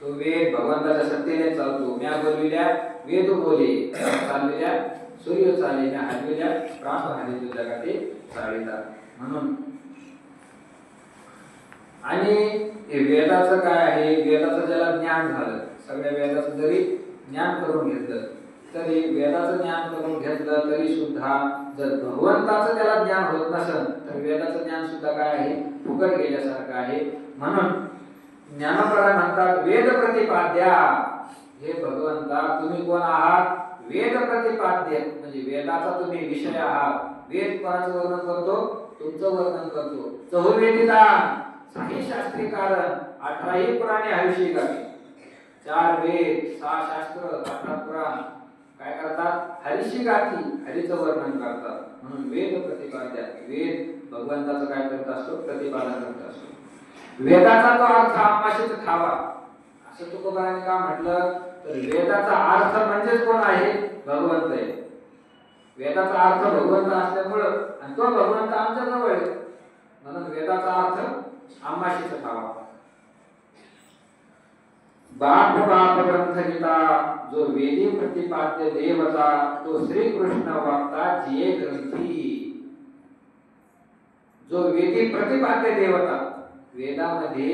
तो वेद भगवंताच्या सत्तेने चालतो. म्या बोलविल्या वेद बोले, चाललेल्या सूर्य चाले, म्या हलविल्या प्राण हाले, तुझ्या गाठी चालिता. म्हणून आणि हे वेदाचं काय आहे, वेदाचं ज्याला ज्ञान झालं, सगळ्या वेदाचं जरी ज्ञान करून घेतलं तरी, वेदाचं ज्ञान करून घेतलं तरी सुद्धा जर भगवंताचं त्याला ज्ञान होत नसेल तर वेदाचं ज्ञान सुद्धा काय आहे, फुकट गेल्यासारखं आहे. म्हणून ज्ञानोबराय म्हणतात वेद प्रतिपाद्या, हे भगवंता तुम्ही कोण आहात, वेद प्रतिपाद्य म्हणजे वेदाचा तुम्ही विषय आहात. वेद कोणाचं वर्णन करतो, तुमचं वर्णन करतो. चहुर्वेदिदान, 6 शास्त्री कारण, 18 पुराणे हरिषी गावी. 4 वेद, 6 शास्त्र, 18 पुराण काय करतात, हरिषी गाती, हरीचं वर्णन करतात. म्हणून वेद प्रतिपाद्य, वेद भगवंताचं काय करत असतो, प्रतिपादन करत असतो. वेदाचा तो अर्थ आमाशीच खावा, असं तुकोबाराने का म्हटलं तर वेदाचा अर्थ म्हणजेच कोण आहे, भगवंत आहे. वेदाचा अर्थ भगवंत असल्यामुळं आणि तो भगवंत आमच्या जवळ आहे, म्हणून वेदाचा अर्थ आमाशीच खावा. बाप ग्रंथ गीता, जो वेदी प्रतिपाद्य देवता तो श्री कृष्ण वाक्ता जिये ग्रंथी. जो वेदी प्रतिपाद्य देवता, वेदामध्ये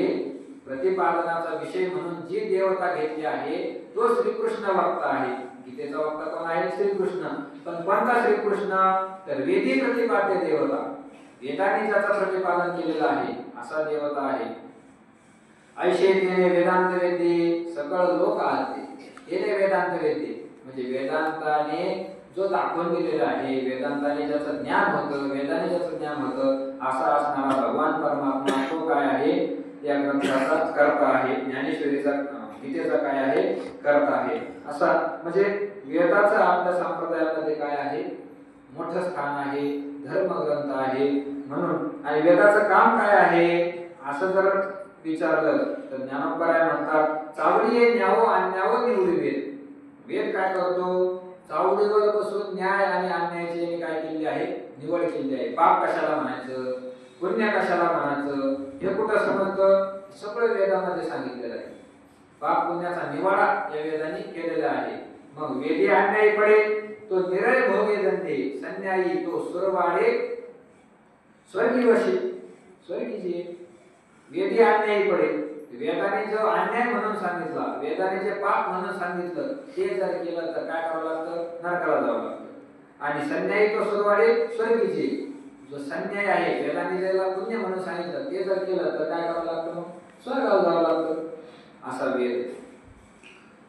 प्रतिपादनाचा विषय म्हणून जी देवता घेतली आहे तो श्रीकृष्ण वक्ता आहे. गीतेचा वक्ता कोण आहे, श्रीकृष्ण. पण कोणता श्रीकृष्ण तर वेदी प्रतिपाद्य देवता, वेदाने ज्याचं प्रतिपादन केलेलं आहे असा देवता आहे. ऐशे तेने वेदांत वेदी सकळ लोक आलते, तेने वेदांत वेदी म्हणजे वेदांताने जो दाखवून दिलेला आहे, वेदांताने ज्याचं ज्ञान होतं, वेदाने ज्याचं ज्ञान होतं असा असणारा भगवान परमात्मा तो काय आहे, या ग्रंथाचा कर्ता आहे. ज्ञानेश्वरीचा गीतेचा काय आहे, कर्ता आहे. असा म्हणजे वेदाचं आपल्या संप्रदायामध्ये काय आहे, मोठं स्थान आहे, धर्मग्रंथ आहे. म्हणून आणि वेदाचं काम काय आहे असं जर विचारलं तर ज्ञानोबराय म्हणतात चावडीये न्यावो अन्यावो निवडी वेद. वेद काय करतो, चावडीवर बसून न्याय आणि अन्यायाची काय केली आहे, निवड केली आहे. पाप कशाला म्हणायचं, पुण्य कशाला म्हणायचं हे कुठं समजतं, सगळं वेदामध्ये सांगितलेलं आहे. पाप पुण्याचा निवाडा या वेदाने केलेला आहे. मग वेदी अन्यायी पडे तो निरय भोगे दंडे, संन्यायी तो सुरवाडे स्वर्गी वशी. स्वर्गीचे वेदी अन्यायी पडे, वेदाने जो अन्याय म्हणून सांगितला, वेदाने जे पाप म्हणून सांगितलं ते जर केलं तर काय करावं लागतं, नरकाला जावं लागतं. आणि संन्यायी तो सुरवाडे स्वर्गीचे, जो संन्याय आहे वेदाने ज्याला पुण्य म्हणून सांगितलं ते जर केलं तर काय करावं लागतं, मग स्वर्गाला जावं लागतं. असा वेद.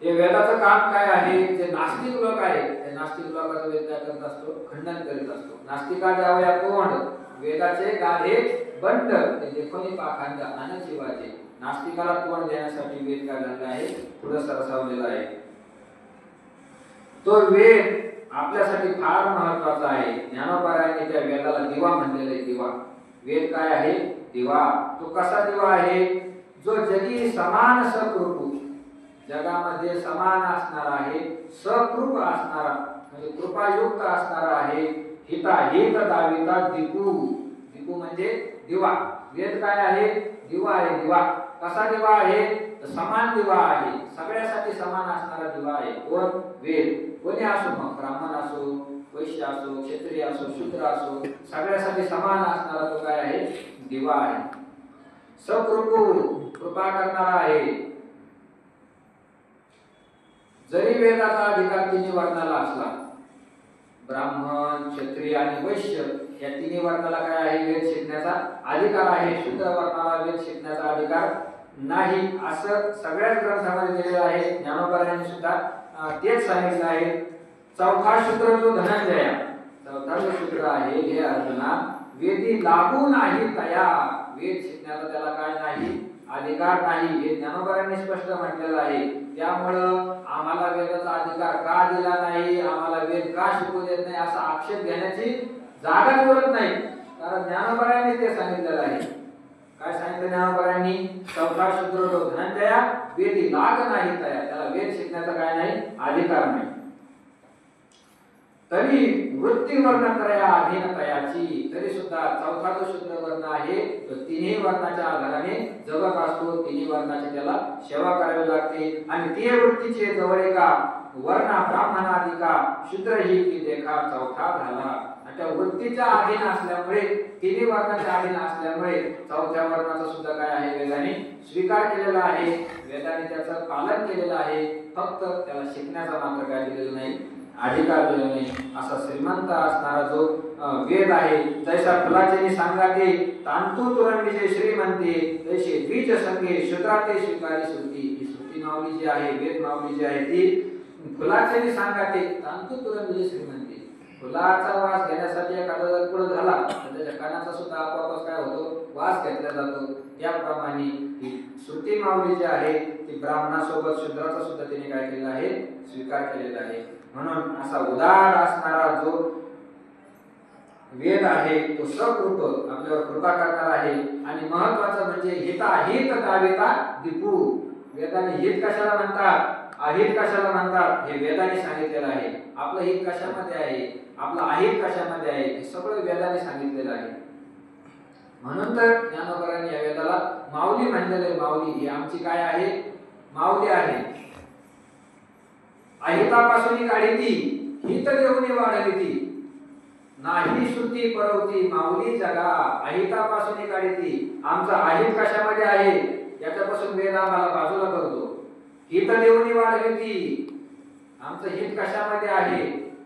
हे वेदाचं काम काय आहे, जे नास्तिक लोक आहेत ते नास्तिक लोकांचा वेद काय करत असतो, खंडन करीत असतो. नास्तिका जावया कोण, वेदाचे गाढे बंड ते देखोनी पाखांडा अनजीवाचे. नास्तिकाला तोंड देण्यासाठी वेद काय झालेला आहे, पुढे सरसावलेला आहे. तो वेद आपल्यासाठी फार महत्त्वाचा आहे. ज्ञानोबरायांनी त्या वेदाला दिवा म्हणलेला आहे. दिवा, वेद काय आहे, दिवा. तो कसा दिवा आहे, जो जगी समान सकृपू, जगामध्ये समान असणारा आहे, सकृप असणारा म्हणजे कृपायुक्त असणारा आहे. हिता हित दाविता दीपू, दीपू म्हणजे दिवा. वेद काय आहे, दिवा आहे. दिवा कसा दिवा आहे, तर समान दिवा आहे, सगळ्यासाठी समान असणारा दिवा आहे. कोण, वेद. कोणी असो, मग ब्राह्मण असो, वैश्य असो, क्षत्रिय असो, शूद्र असो, सगळ्यासाठी समान असणारा तो काय आहे, दिवा आहे. सकृपू कृपा करणारा आहे. जरी वेदाचा अधिकार तिन्ही वर्णाला असला, ब्राह्मण, क्षत्रिय आणि वैश्य या तिन्ही वर्णाला काय आहे, वेद शिकण्याचा अधिकार आहे. शूद्र वर्णाला वेद शिकण्याचा अधिकार नाही, असं सगळ्याच ग्रंथामध्ये दिलेलं आहे. ज्ञानोबरायांनी सुद्धा तेच सांगितलं आहे. चौथा शूद्र जो धनंजया, चौथा जो शूद्र आहे हे अर्जुना, वेदी लागू नाही तया, वेद शिकण्याचा त्याला काय नाही, अधिकार नाही, हे ज्ञानोबरायांनी स्पष्ट म्हटलेलं आहे. त्यामुळं आम्हाला वेदाचा अधिकार का दिला नाही, आम्हाला वेद का शिकू देत नाही असा आक्षेप घेण्याची जागाच उरत नाही. कारण ज्ञानोबरायांनी ते सांगितलेलं आहे. काय सांगितलं ज्ञानोबरायांनी, चौथा शूद्र जो धनंजया, वेदी लाग नाही तया, त्याला वेद शिकण्याचा काय नाही, अधिकार नाही. तरी वृत्ती वर्ण करया अधीन तयाची, तरी सुद्धा चौथा जो शूद्र वर्ण आहे तो तिन्ही वर्णाच्या आधाराने जगत असतो. तिन्ही वर्णाची त्याला सेवा करावी लागते. आणि ती वृत्तीचे जवळ का वर्ण ब्राह्मणा महाधिका शूद्र ही की देखा चौथा झाला. त्या वृत्तीच्या अधीन असल्यामुळे तिन्ही वर्णाच्या अधीन असल्यामुळे चौथ्या वर्णाचा सुद्धा काय आहे वेदाने स्वीकार केलेला आहे. वेदाने त्याचं पालन केलेलं आहे. फक्त त्याला शिकण्याचा मात्र काय दिलेलं नाही, अधिकार दिलेला नाही. असा श्रीमंत असणारा जो वेद आहे, जैसा फुलाचे सांगाते तांतू तुरंडीचे श्रीमंते तसे द्विज संगे शूद्राते स्वीकारी श्रुती. ही श्रुती माऊली जी आहे, वेद माऊली जी आहे ती फुलाचे सांगाते तांतू तुरंडीचे श्रीमंते. फुलाचा वास घेण्यासाठी एखादा जर पुढे झाला तर त्याच्या कानाचा सुद्धा आपोआप काय होतो, वास घेतला जातो. त्याप्रमाणे ही श्रुती माऊली जी आहे ती ब्राह्मणासोबत शूद्राचा सुद्धा तिने काय केलेला आहे, स्वीकार केलेला आहे. म्हणून असा उदार असणारा जो वेद आहे तो सकृप आपल्यावर कृपा करणार आहे. आणि महत्वाचं म्हणजे हिताहित गाविता दीपू. वेदाने हित कशाला म्हणतात, अहित कशाला म्हणतात हे वेदाने सांगितलेलं आहे. आपलं हित कशामध्ये आहे, आपलं अहित कशामध्ये आहे हे सगळं वेदाने सांगितलेलं आहे. म्हणून तर ज्ञानोबरांनी या वेदाला माऊली म्हणलेलं आहे. माऊली ही आमची काय आहे, माऊली आहे. अहितापासून काढिती हित देऊनी वाढविती नाही श्रुती परवती माऊली जगा. अहितापासून काढिती आमचा अहित कशामध्ये आहे याच्यापासून वेद आम्हाला बाजूला करतो. हित देऊनी वाढविती आमचं हित कशामध्ये आहे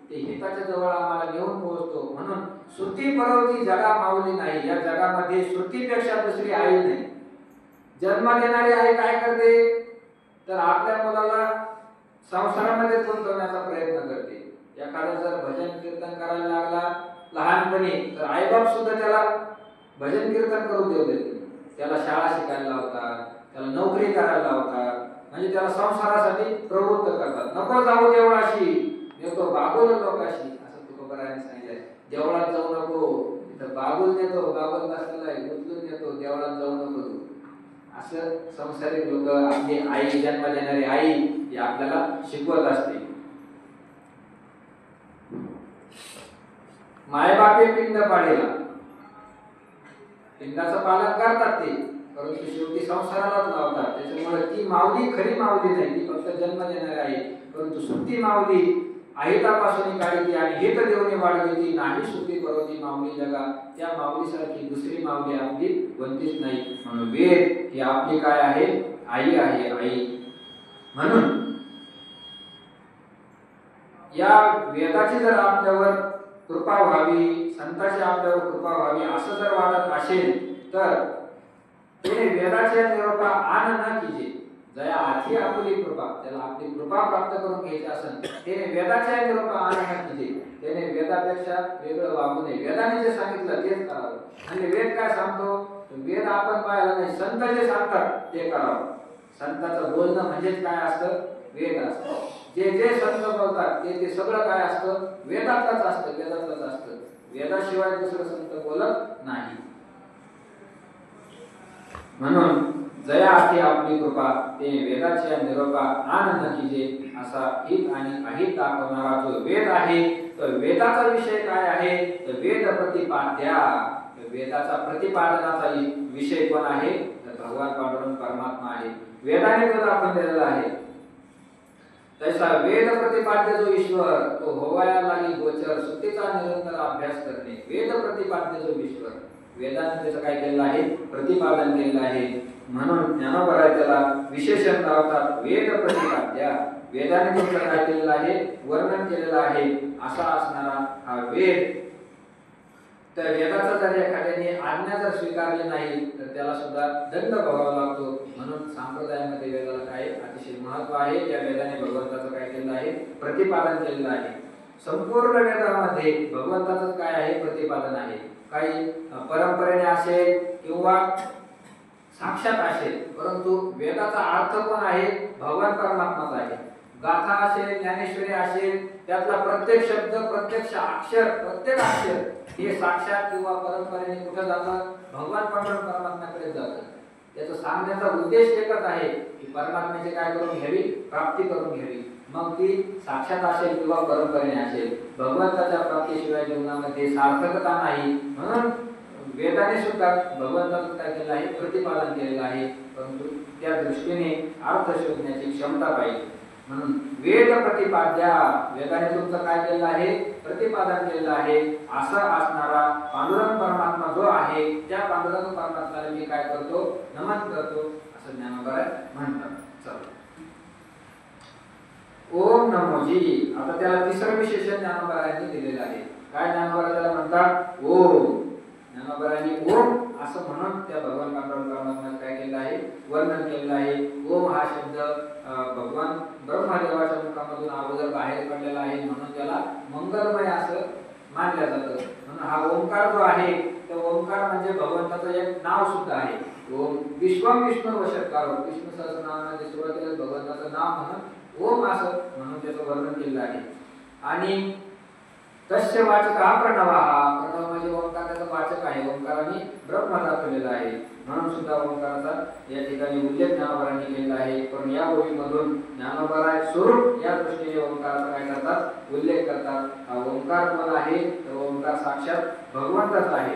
ते हिताच्या जवळ आम्हाला घेऊन पोहोचतो. म्हणून श्रुती परवती जगा माऊली नाही. या जगामध्ये श्रुतीपेक्षा दुसरी आई नाही. जन्म देणारी आई काय करते तर आपल्या मुलाला संसारामध्ये गुंतवण्याचा प्रयत्न करते. एखादा जर भजन कीर्तन करायला लागला लहानपणी तर आईबाप सुद्धा त्याला भजन कीर्तन करू देऊ देत, त्याला शाळा शिकायला लावतात, त्याला नोकरी करायला लावतात, म्हणजे त्याला संसारासाठी प्रवृत्त करतात. नको जाऊ देवळाशी, नेतो बागुल लोकाशी, असं तुकोबारायांनी सांगितलंय. देवळात जाऊ नको, तिथं बागुल नेतो, बागुल बसलेला आहे, उचलून नेतो, देवळात जाऊ नको. असं संसारिक लोक आपली आई, जन्म देणारी आई ही आपल्याला शिकवत असते. मायबापे पिंड पाडेला, पिंडाचं पालन करतात ते, परंतु शेवटी संसारालाच लावतात. त्याच्यामुळे ती माऊली खरी माऊली नाही, ती फक्त जन्म देणारी आहे. परंतु सुट्टी माऊली अहितापासून काढिती आणि हित देऊनी वाढविती नाही श्रुती परवती माऊली जगा. त्या माऊलीसारखी दुसरी माऊली आपली कोणतीच नाही. म्हणून वेद ही आपली काय आहे, आई आहे, आई. म्हणून या वेदाची जर आपल्यावर कृपा व्हावी, संतांची आपल्यावर कृपा व्हावी असं जर वाटत असेल तर त्याने वेदाच्या निरोपा आन न कीजे. जया आधी आपली कृपा, त्याला आपली कृपा प्राप्त करून घ्यायची असेल त्याने वेदाच्या निरोपा आन न कीजे. त्याने वेदापेक्षा वेगळं वागू नये. वेदाने जे सांगितलं तेच करावं. आणि वेद काय सांगतो, वेद आपण पाहिलं नाही, संत जे सांगतात ते करावं. संतांचं बोलणं म्हणजेच काय असतं, वेद असतं. जे जे संत बोलतात ते सगळं काय असतं, वेदातच असतं, वेदातच असतं. वेदाशिवाय दुसरं संत बोलत नाही. म्हणून जया आधी आपली कृपा ते वेदाच्या निरोपा आनंद कीजे. असा हित आणि अहित दाखवणारा जो वेद आहे तो वेदाचा विषय काय आहे तर वेद प्रतिपाद्या. वेदाचा प्रतिपादनाचा विषय कोण आहे तर भगवान पांडुरंग परमात्मा आहे. वेदाने तो दाखवून दिलेला आहे. तसा वेद प्रतिपाद्य जो ईश्वर तो होवाया लागी गोचर, सुट्टीचा निरंतर अभ्यास करणे. वेद प्रतिपाद्य जो ईश्वर, वेदाने त्याचं काय केलेलं आहे, प्रतिपादन केलेलं आहे. म्हणून ज्ञानोबराय त्याला विशेषण लावतात वेद प्रतिपाद्या. वेदाने त्याचं काय केलेलं आहे, वर्णन केलेलं आहे. असा असणारा हा वेद. तर वेदाचा जर एखाद्याने आज्ञा जर स्वीकारली नाही तर त्याला सुद्धा दंड भोगावा लागतो. म्हणून संप्रदायामध्ये वेदाला काय अतिशय महत्व आहे. या वेदाने भगवंताचं काय केलेलं आहे, प्रतिपादन केलेलं आहे. संपूर्ण वेदामध्ये भगवंताचं काय आहे, प्रतिपादन आहे. काही परंपरेने असेल किंवा साक्षात असेल, परंतु वेदाचा अर्थ कोण आहे, भगवान परमात्माचा आहे. गाथा असेल, ज्ञानेश्वरी असेल, त्यातला प्रत्येक शब्द, प्रत्यक्ष अक्षर, प्रत्येक अक्षर हे साक्षात किंवा परंपरेने कुठे जातं, भगवान परमात्म्याकडे जातं. त्याचा सांगण्याचा उद्देश एकच आहे की परमात्म्याचे काय करून घ्यावी, प्राप्ती करून घ्यावी. मग ती साक्षात असेल किंवा परंपरेने असेल, भगवंताच्या प्राप्तीशिवाय जीवनामध्ये सार्थकता नाही. म्हणून वेदाने सुद्धा भगवंताचं काय केलेलं आहे, प्रतिपादन केलेलं आहे. परंतु त्या दृष्टीने अर्थ शोधण्याची क्षमता पाहिजे. म्हणून वेद प्रतिपाद्या, वेदाने तुमचं काय केलं आहे, प्रतिपादन केलेलं आहे. असं असणारा पांडुरंग परमात्मा जो आहे, त्या पांडुरंग परमात्म्याला मी काय करतो, नमन करतो, असं ज्ञानोबा म्हणतात. चला, ओम नमोजी. आता त्याला तिसरं विशेषण ज्ञानोबारायांनी दिलेलं आहे. काय ज्ञानोबा त्याला म्हणतात, ओम. ज्ञानोबारायांनी ओम असं म्हणून त्या भगवान पांडुरंग परमात्म्याचं काय केलं आहे, वर्णन केलेलं आहे. ओम हा शब्द भगवान ब्रह्मदेवाच्या मुखामधून अगोदर बाहेर पडलेला आहे, म्हणून त्याला मंगलमय असं मानलं जातं. म्हणून हा ओंकार जो आहे, तो ओंकार म्हणजे भगवंताचं एक नाव सुद्धा आहे. ओम विश्वम विष्णू वशत्कारो, विष्णू सहस्रनामामध्ये सुरुवातीला भगवंताचं नाव म्हणून ओम असं म्हणून त्याचं वर्णन केलेलं आहे. आणि तस्य वाचक हा प्रणव, हा प्रणव म्हणजे ओंकार त्याचा वाचक आहे. ओंकाराने ब्रह्म दाखवलेला आहे, म्हणून सुद्धा ओंकाराचा या ठिकाणी उल्लेख ज्ञानोबारांनी केलेला आहे. पण या ओळीमधून ज्ञानोबाराय स्वरूप या दृष्टीने ओंकाराचा काय करतात, उल्लेख करतात. हा ओंकार कोण आहे, तर ओंकार साक्षात भगवंतच आहे.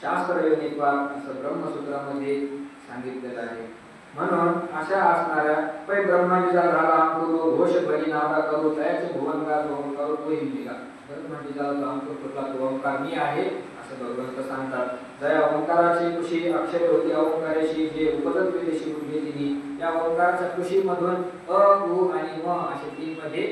शास्त्र योनित्वा असं ब्रह्मसूत्रामध्ये सांगितलेलं आहे. म्हणून अशा असणाऱ्या पै ब्रह्मांडीचा झाला अंकुर घोष भरी नादा करू तयाचे भुवनकार ओंकार तो हिंदिका. ब्रह्मांडीचा अंकुर फुटला तो ओंकार मी आहे असं भगवंत सांगतात. जया ओंकाराची कुशी अक्षरे होती ओंकारेशी, जे उपदत विदेशी बुद्धी दिली. त्या ओंकाराच्या कुशीमधून अ उ आणि म असे तीन मध्ये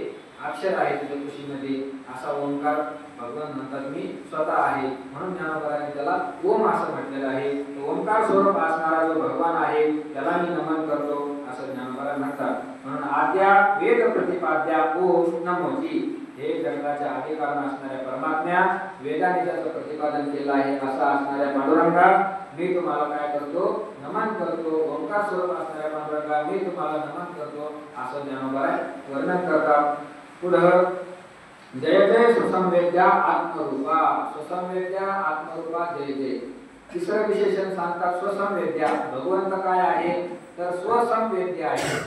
अक्षर आहेत त्या कुशीमध्ये. असा ओंकार भगवान म्हणतात मी स्वतः आहे, म्हणून ज्ञानोबारांनी त्याला ओम असं म्हटलेलं आहे. ओंकार स्वरूप असणारा जो भगवान आहे त्याला मी नमन करतो असं ज्ञानोबा म्हणतात. म्हणून आद्या वेद प्रतिपाद्या ओम नमोजी, हे जगताच्या आदी कारण असणाऱ्या परमात्म्या, वेदाने त्याचं प्रतिपादन केलं आहे असं असणाऱ्या पांडुरंगा मी तुम्हाला काय करतो, नमन करतो. ओंकार स्वरूप असणाऱ्या पांडुरंगा मी तुम्हाला नमन करतो असं ज्ञानोबा वर्णन करतात. पुढं जय जय सुसंवेद्या आत्मरूपा, सुसंवेद्या आत्मरूपा जय जय. तिसरं विशेषण सांगतात स्वसंवेद्या. भगवंत काय आहे, तर स्वसंवेद्य आहे.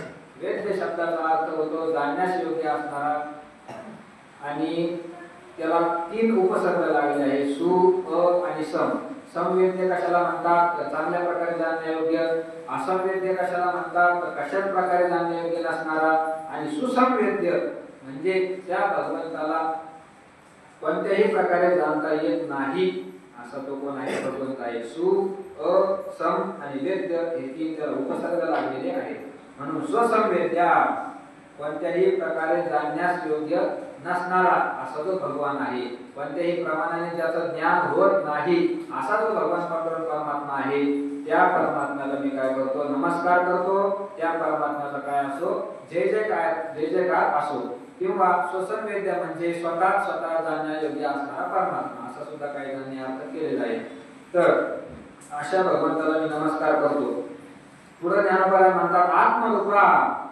वेद्य शब्दाचा अर्थ होतो जाणण्यास योग्य असणारा, आणि त्याला तीन उपसर्ग लागले आहे, सु, अ आणि सम. संवेद्य कशाला म्हणतात, तर चांगल्या प्रकारे जाणण्यायोग्य. असंवेद्य कशाला म्हणतात, तर कशाच प्रकारे जाणण्यायोग्य नसणारा. आणि सुसंवेद्य म्हणजे त्या भगवंताला कोणत्याही प्रकारे जाणता येत नाही असा तो कोण आहे, भगवंत आहे. सु, अ, सम आणि वेद्य हे तीन त्याला उपसर्ग लागलेले आहेत. म्हणून स्वसंवेद्या कोणत्याही प्रकारे जाणण्यास योग्य नसणारा असा जो भगवान आहे. कोणत्याही प्रमाणाने ज्याचं ज्ञान होत नाही असा जो भगवान पांडुरंग परमात्मा आहे, त्या परमात्म्याला मी काय करतो, नमस्कार करतो. त्या परमात्म्याचा काय असो जय जयकार असो, किंवा स्वसंवेद्य म्हणजे स्वतः जाणण्यायोग्य असणारा परमात्मा असा सुद्धा काही जणांनी अर्थ केलेला आहे. तर अशा भगवंताला मी नमस्कार करतो. पुढे ज्ञानोबा म्हणतात आत्मरूपा,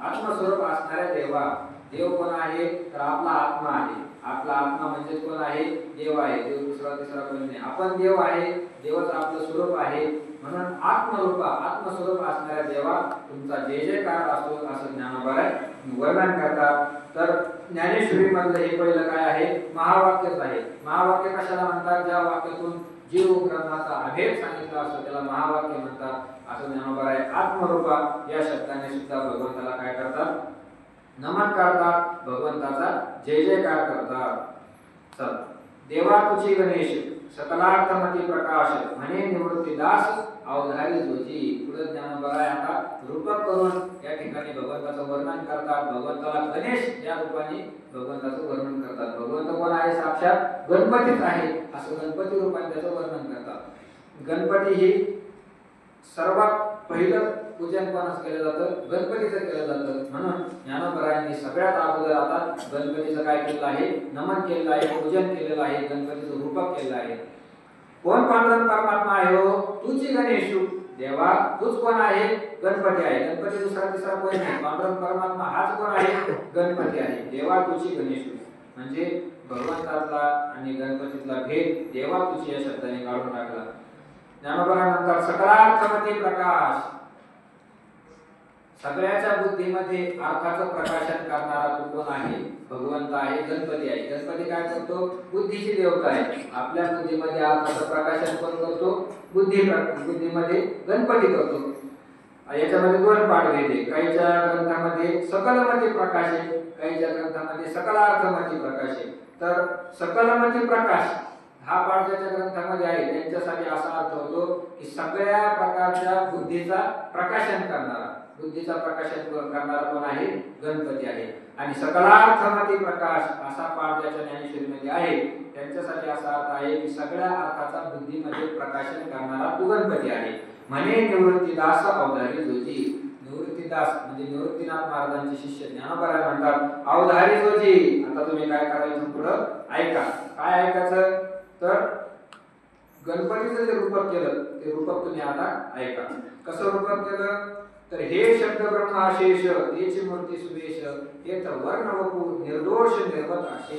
आत्मस्वरूप असणाऱ्या देवा. देव कोण आहे, तर आपला आत्मा आहे. आपला आत्मा म्हणजे कोण आहे, देव आहे. देव दुसरा तिसरा कोणी नाही, आपण देव आहे. देवच आपलं स्वरूप आहे. म्हणून आत्मरूपा, आत्मस्वरूप असणाऱ्या देवा तुमचा जय जयकार असो असं ज्ञानोबा वर्णन करतात. तर ज्ञानेश्वरी मधलं हे पहिलं काय आहे, महावाक्यच आहे. महावाक्य कशाला म्हणतात, ज्या वाक्यातून जीव ब्रह्माचा अभेद सांगितला असतो त्याला महावाक्य म्हणतात असं ज्ञानोबा आहे. आत्मरूपा या शब्दाने सुद्धा भगवंताला काय करतात, नमन करतात, भगवंताचा जय जयकार करतात. चल, देवा तुझी गणेश सकलार्थमती प्रकाश म्हणे निवृत्तीदास अवधारी जोजी. पुढे ज्ञानोबा आता रूपक करून या ठिकाणी भगवंताचं वर्णन करतात. भगवंताला गणेश या रूपाने भगवंताचं वर्णन करतात. भगवंत कोण आहे, साक्षात गणपतीच आहे असं गणपती रूपाने त्याचं वर्णन करतात. गणपती ही सर्वात पहिलं पूजन कोणाचं केलं जातं, गणपतीचं केलं जातं. म्हणून ज्ञानोबरायांनी सगळ्यात अगोदर आता गणपतीचं काय केलं आहे, नमन केलेलं आहे, पूजन केलेलं आहे, गणपतीचं रूपक केलेलं आहे. कोण पांडुरंग परमात्मा आहे हो, तुझी गणेशू. देवा तूच कोण आहे, गणपती आहे. गणपती दुसरा तिसरा कोणी नाही, पांडुरंग परमात्मा हाच कोण आहे, गणपती आहे. देवा तुझी गणेशू म्हणजे भगवंतातला आणि गणपतीतला भेद देवा तुझी या शब्दाने काढून टाकला. ज्ञानोबा म्हणतात सकलार्थमती प्रकाश, सगळ्याच्या बुद्धीमध्ये अर्थाचं प्रकाशन करणारा तो कोण आहे, भगवंत आहे, गणपती आहे. गणपती काय करतो, बुद्धीची देवता आहे. आपल्या बुद्धीमध्ये अर्थाचं प्रकाशन कोण करतो, बुद्धीमध्ये गणपती करतो. याच्यामध्ये दोन पाठभेद आहे. काहीच्या ग्रंथामध्ये सकलमती प्रकाश आहे, काहीच्या ग्रंथामध्ये सकलार्थमती प्रकाश आहे. तर सकलमती प्रकाश हा पाठ ज्याच्या ग्रंथामध्ये आहे त्यांच्यासाठी असा अर्थ होतो की सगळ्या प्रकारच्या बुद्धीचा प्रकाशन करणारा, बुद्धीचा प्रकाशन करणारा कोण आहे? गणपती आहे. आणि सकलार्थमती प्रकाश असा पाठ ज्याच्या ज्ञानेश्वरीमध्ये आहे त्यांच्यासाठी असा अर्थ आहे की सगळ्या अर्थाचा बुद्धीमध्ये प्रकाशन करणारा तो गणपती आहे. म्हणे निवृत्तीदास अवधारी जोजी. निवृत्तीदास म्हणजे निवृत्तीनाथ महाराजांचे शिष्य ज्ञानोबा म्हणतात अवधारी जोजी. आता तुम्ही काय करायचं पुढं ऐका. काय ऐकायचं? तर गणपतीचं जे रूपक केलं ते रूपक तुम्ही आता ऐका. कसं रूपक केलं? तर हे शब्द ब्रह्माशेष तेची मूर्ती सुवेश हे तर वर्ण वपू निर्दोष निर्वत आशे.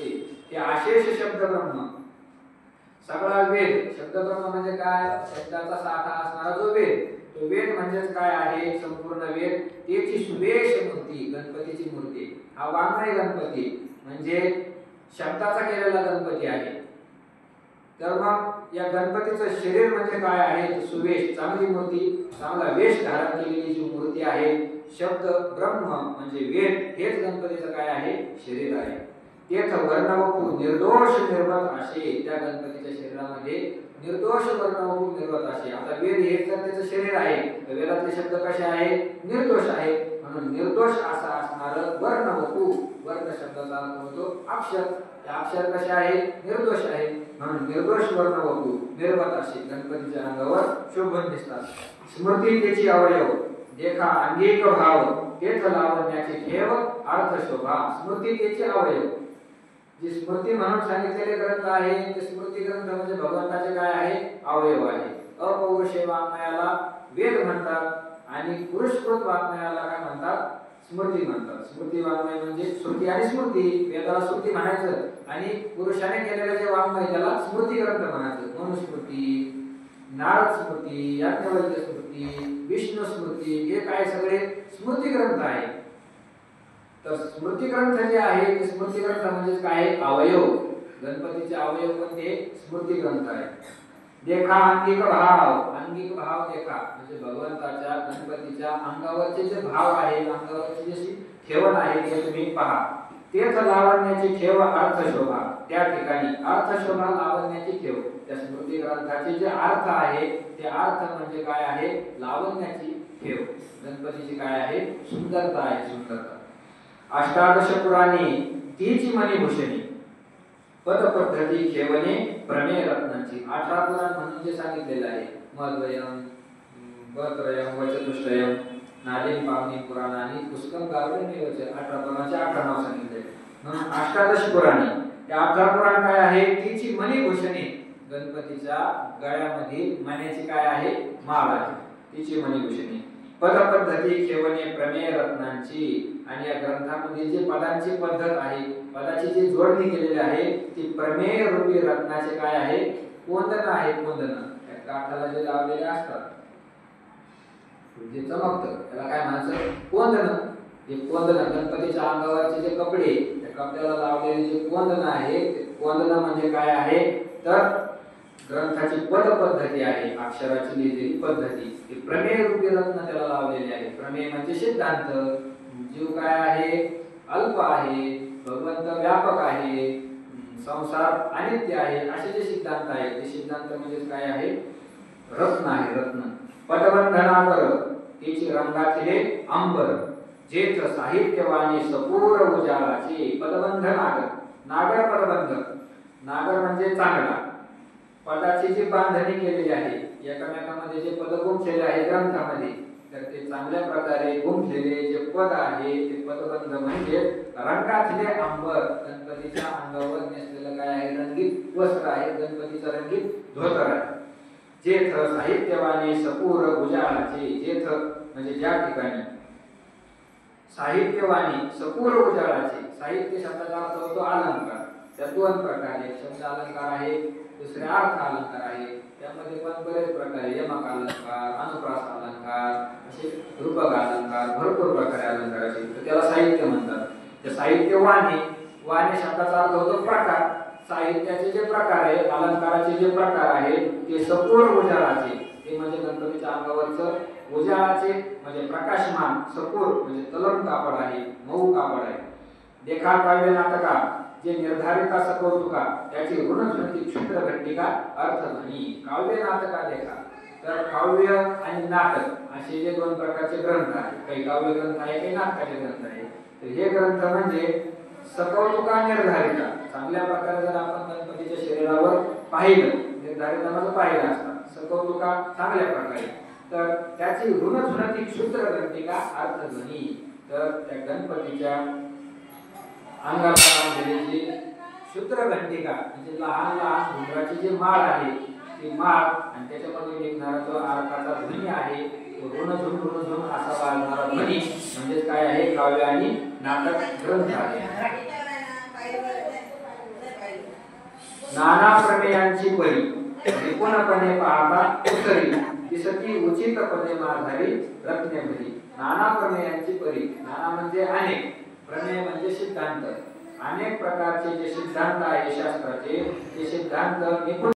हे आशेष शब्द ब्रह्म सगळा वेद. शब्द ब्रह्म म्हणजे काय? शब्दाचा साठा असणारा जो वेद. तो वेद म्हणजेच काय आहे? संपूर्ण वेद. तेची सुवेश मूर्ती गणपतीची मूर्ती. हा वाङ्मय गणपती म्हणजे शब्दाचा केलेला गणपती आहे. तर मग या गणपतीचं शरीर म्हणजे काय आहे? सुवेश, चांगली मूर्ती, चांगला वेश धारण केलेली जी मूर्ती आहे. शब्द ब्रह्म म्हणजे वेद हेच गणपतीचं काय आहे? शरीर आहे. तेथ वर्णवपू निर्दोष निर्वत असे. त्या गणपतीच्या शरीरामध्ये निर्दोष वर्णवपू निर्वत असे. आता वेद हेच तर त्याचं शरीर आहे. वेदातले शब्द कसे आहे? निर्दोष आहे. म्हणून निर्दोष असा असणारं वर्णवपू. वर्ण शब्दाचा अर्थ होतो अक्षर. अक्षर कसे आहे? निर्दोष आहे. म्हणून निर्दोष वर्णवपू निर्वत असे गणपतीच्या अंगावर शोभून दिसतात. स्मृती त्याची अवयव देखा अंगिक भाव तेथ लावण्याची ठेव अर्थ शोभा. स्मृती त्याची अवयव. जी स्मृती म्हणून सांगितलेले ग्रंथ आहे ते स्मृती ग्रंथ म्हणजे भगवंताचे काय आहे? अवयव आहे. अपौरुषेय वाङ्मयाला वेद म्हणतात आणि पुरुषकृत वाङ्मयाला काय म्हणतात? स्मृती म्हणतात. स्मृती वाङ्मय म्हणजे श्रुती आणि स्मृती. वेदाला श्रुती म्हणायचं आणि पुरुषाने केलेलं जे वाङ्मय त्याला स्मृती ग्रंथ म्हणायचं. मनुस्मृती, नारद स्मृती, याज्ञवल्क्य स्मृती, विष्णू स्मृती हे काय सगळे स्मृती ग्रंथ आहे. तर स्मृती ग्रंथ जे आहे ते स्मृती ग्रंथ म्हणजे काय? अवयव. गणपतीचे अवयव कोणते? स्मृती ग्रंथ आहे. देखा अंगिक भाव. अंगिक भाव देखा म्हणजे भगवंताच्या गणपतीच्या अंगावरचे जे भाव आहे, अंगावरची जशी ठेवण आहे ते तुम्ही पहा. तेथ लावण्याची ठेव अर्थ शोभा. त्या ठिकाणी अर्थ शोभा लावण्याची ठेव. त्या स्मृती ग्रंथाचे जे अर्थ आहे ते अर्थ म्हणजे काय आहे? लावण्याची ठेव. गणपतीची काय आहे? सुंदरता आहे, सुंदरता. अष्टादश पुराणे तीची मणिभूषणी पद पद्धती खेवणे प्रमेय रत्नांची. 18 पुराण म्हणून जे सांगितलेलं आहे मध्वयम, बत्रयम, वचतुष्टयम, नादिम पावनी पुराण आणि पुष्कम गावडे 18 पुराणाचे 18 नाव सांगितले. म्हणून अष्टादश पुराणे. या 18 पुराण काय आहे? तीची मणिभूषणी. गणपतीच्या गळ्यामध्ये मण्याची काय आहे? माळ आहे. तीची मणिभूषणी. पद पद्धती खेवणे प्रमेय रत्नांची. आणि या ग्रंथामध्ये जे पदांची पद्धत आहे, पदाची जी जोडणी केलेली आहे ती प्रमेय रूपी रत्नाचे काय आहे? कोंदण आहे. कोंदण काठाला जे लावलेले असतात जे चमकतं त्याला काय म्हणायचं? कोंदण. हे कोंदण गणपतीच्या अंगावरचे जे कपडे त्या कपड्याला लावलेले जे कोंदण आहे ते कोंदण म्हणजे काय आहे? तर ग्रंथाची पद पद्धती आहे, अक्षराची लिहिलेली पद्धती. ही प्रमेय रूपी रत्न त्याला लावलेले आहे. प्रमेय म्हणजे सिद्धांत. जीव काय आहे? अल्प आहे. भगवंत व्यापक आहे. संसार अनित्य आहे. असे जे सिद्धांत आहेत ते सिद्धांत म्हणजे काय आहे? रत्न आहे. रत्न. पटबंधनाकर त्याची रंगातले अंबर जेथ साहित्यवाणी सपूर उजाळाचे. पदबंध नागर. नागर पदबंध. नागर म्हणजे चांगला. पदाची जी बांधणी केलेली आहे एकमेकांमध्ये जे पद गुंफलेले आहे ग्रंथामध्ये तर ते चांगल्या प्रकारे गुंफलेले जे पद आहे ते पदबंध म्हणजे रंगातले अंबर. गणपतीच्या अंगावर नेसलेलं काय आहे? रंगीत वस्त्र आहे. गणपतीचं रंगीत धोतर आहे. जेथ साहित्यवाणी सपूर उजाळाचे. जेथ म्हणजे ज्या ठिकाणी साहित्यवाणी सपूर उजाळाचे. साहित्य शब्दाचा अर्थ होतो अलंकार. त्या दोन प्रकार एक शब्द अलंकार आहे, दुसरे अर्थ अलंकार आहे. त्यामध्ये पण बरेच प्रकार आहे. यमक अलंकार, अनुप्रास अलंकार, असे रूपक अलंकार, भरपूर प्रकारे अलंकार असे. तर त्याला साहित्य म्हणतात. त्या साहित्य वाणी. वाणी शब्दाचा अर्थ होतो प्रकार. साहित्याचे जे प्रकार आहे, अलंकाराचे जे प्रकार आहेत ते सपूर उजाळाचे. हे म्हणजे गणपतीच्या अंगावरचं उजाळाचे म्हणजे प्रकाशमान सपूर म्हणजे तलम कापड आहे, मऊ कापड आहे. देखा काव्य नाटका जे निर्धारिता सकौतुका त्याची ऋणध्वनी क्षुद्र घंटिका अर्थध्वनी. काव्य नाटका देखा तर काव्य आणि नाटक असे जे दोन प्रकारचे ग्रंथ आहेत. काही काव्य ग्रंथ आहे, काही नाटकाचे ग्रंथ आहे. तर हे ग्रंथ म्हणजे सकौतुका निर्धारिता चांगल्या प्रकारे जर आपण गणपतीच्या शरीरावर पाहिलं, निर्धारिता म्हणजे पाहिलं असता सकौतुका चांगल्या प्रकारे, तर त्याची ऋणध्वनी क्षुद्र घंटिका अर्थध्वनी. तर त्या गणपतीच्या अंगाला बांधलेली क्षुद्र घंटिका म्हणजे लहान लहान घुंगराची जी माळ आहे ती माळ आणि त्याच्यामध्ये निघणारा जो आरकाचा ध्वनी आहे तो ऋणझुम असा वाजणारा ध्वनी म्हणजे काय आहे, काव्य आणि नाटक ग्रंथ आहे. नाना प्रमेयांची परी निपुणपणे पाहता उत्तरी दिसती उचितपणे माधारी रत्नेभरी. नाना प्रमेयांची परी, नाना म्हणजे अनेक, प्रमेय म्हणजे सिद्धांत. अनेक प्रकारचे जे सिद्धांत आहे शास्त्राचे ते सिद्धांत निपुण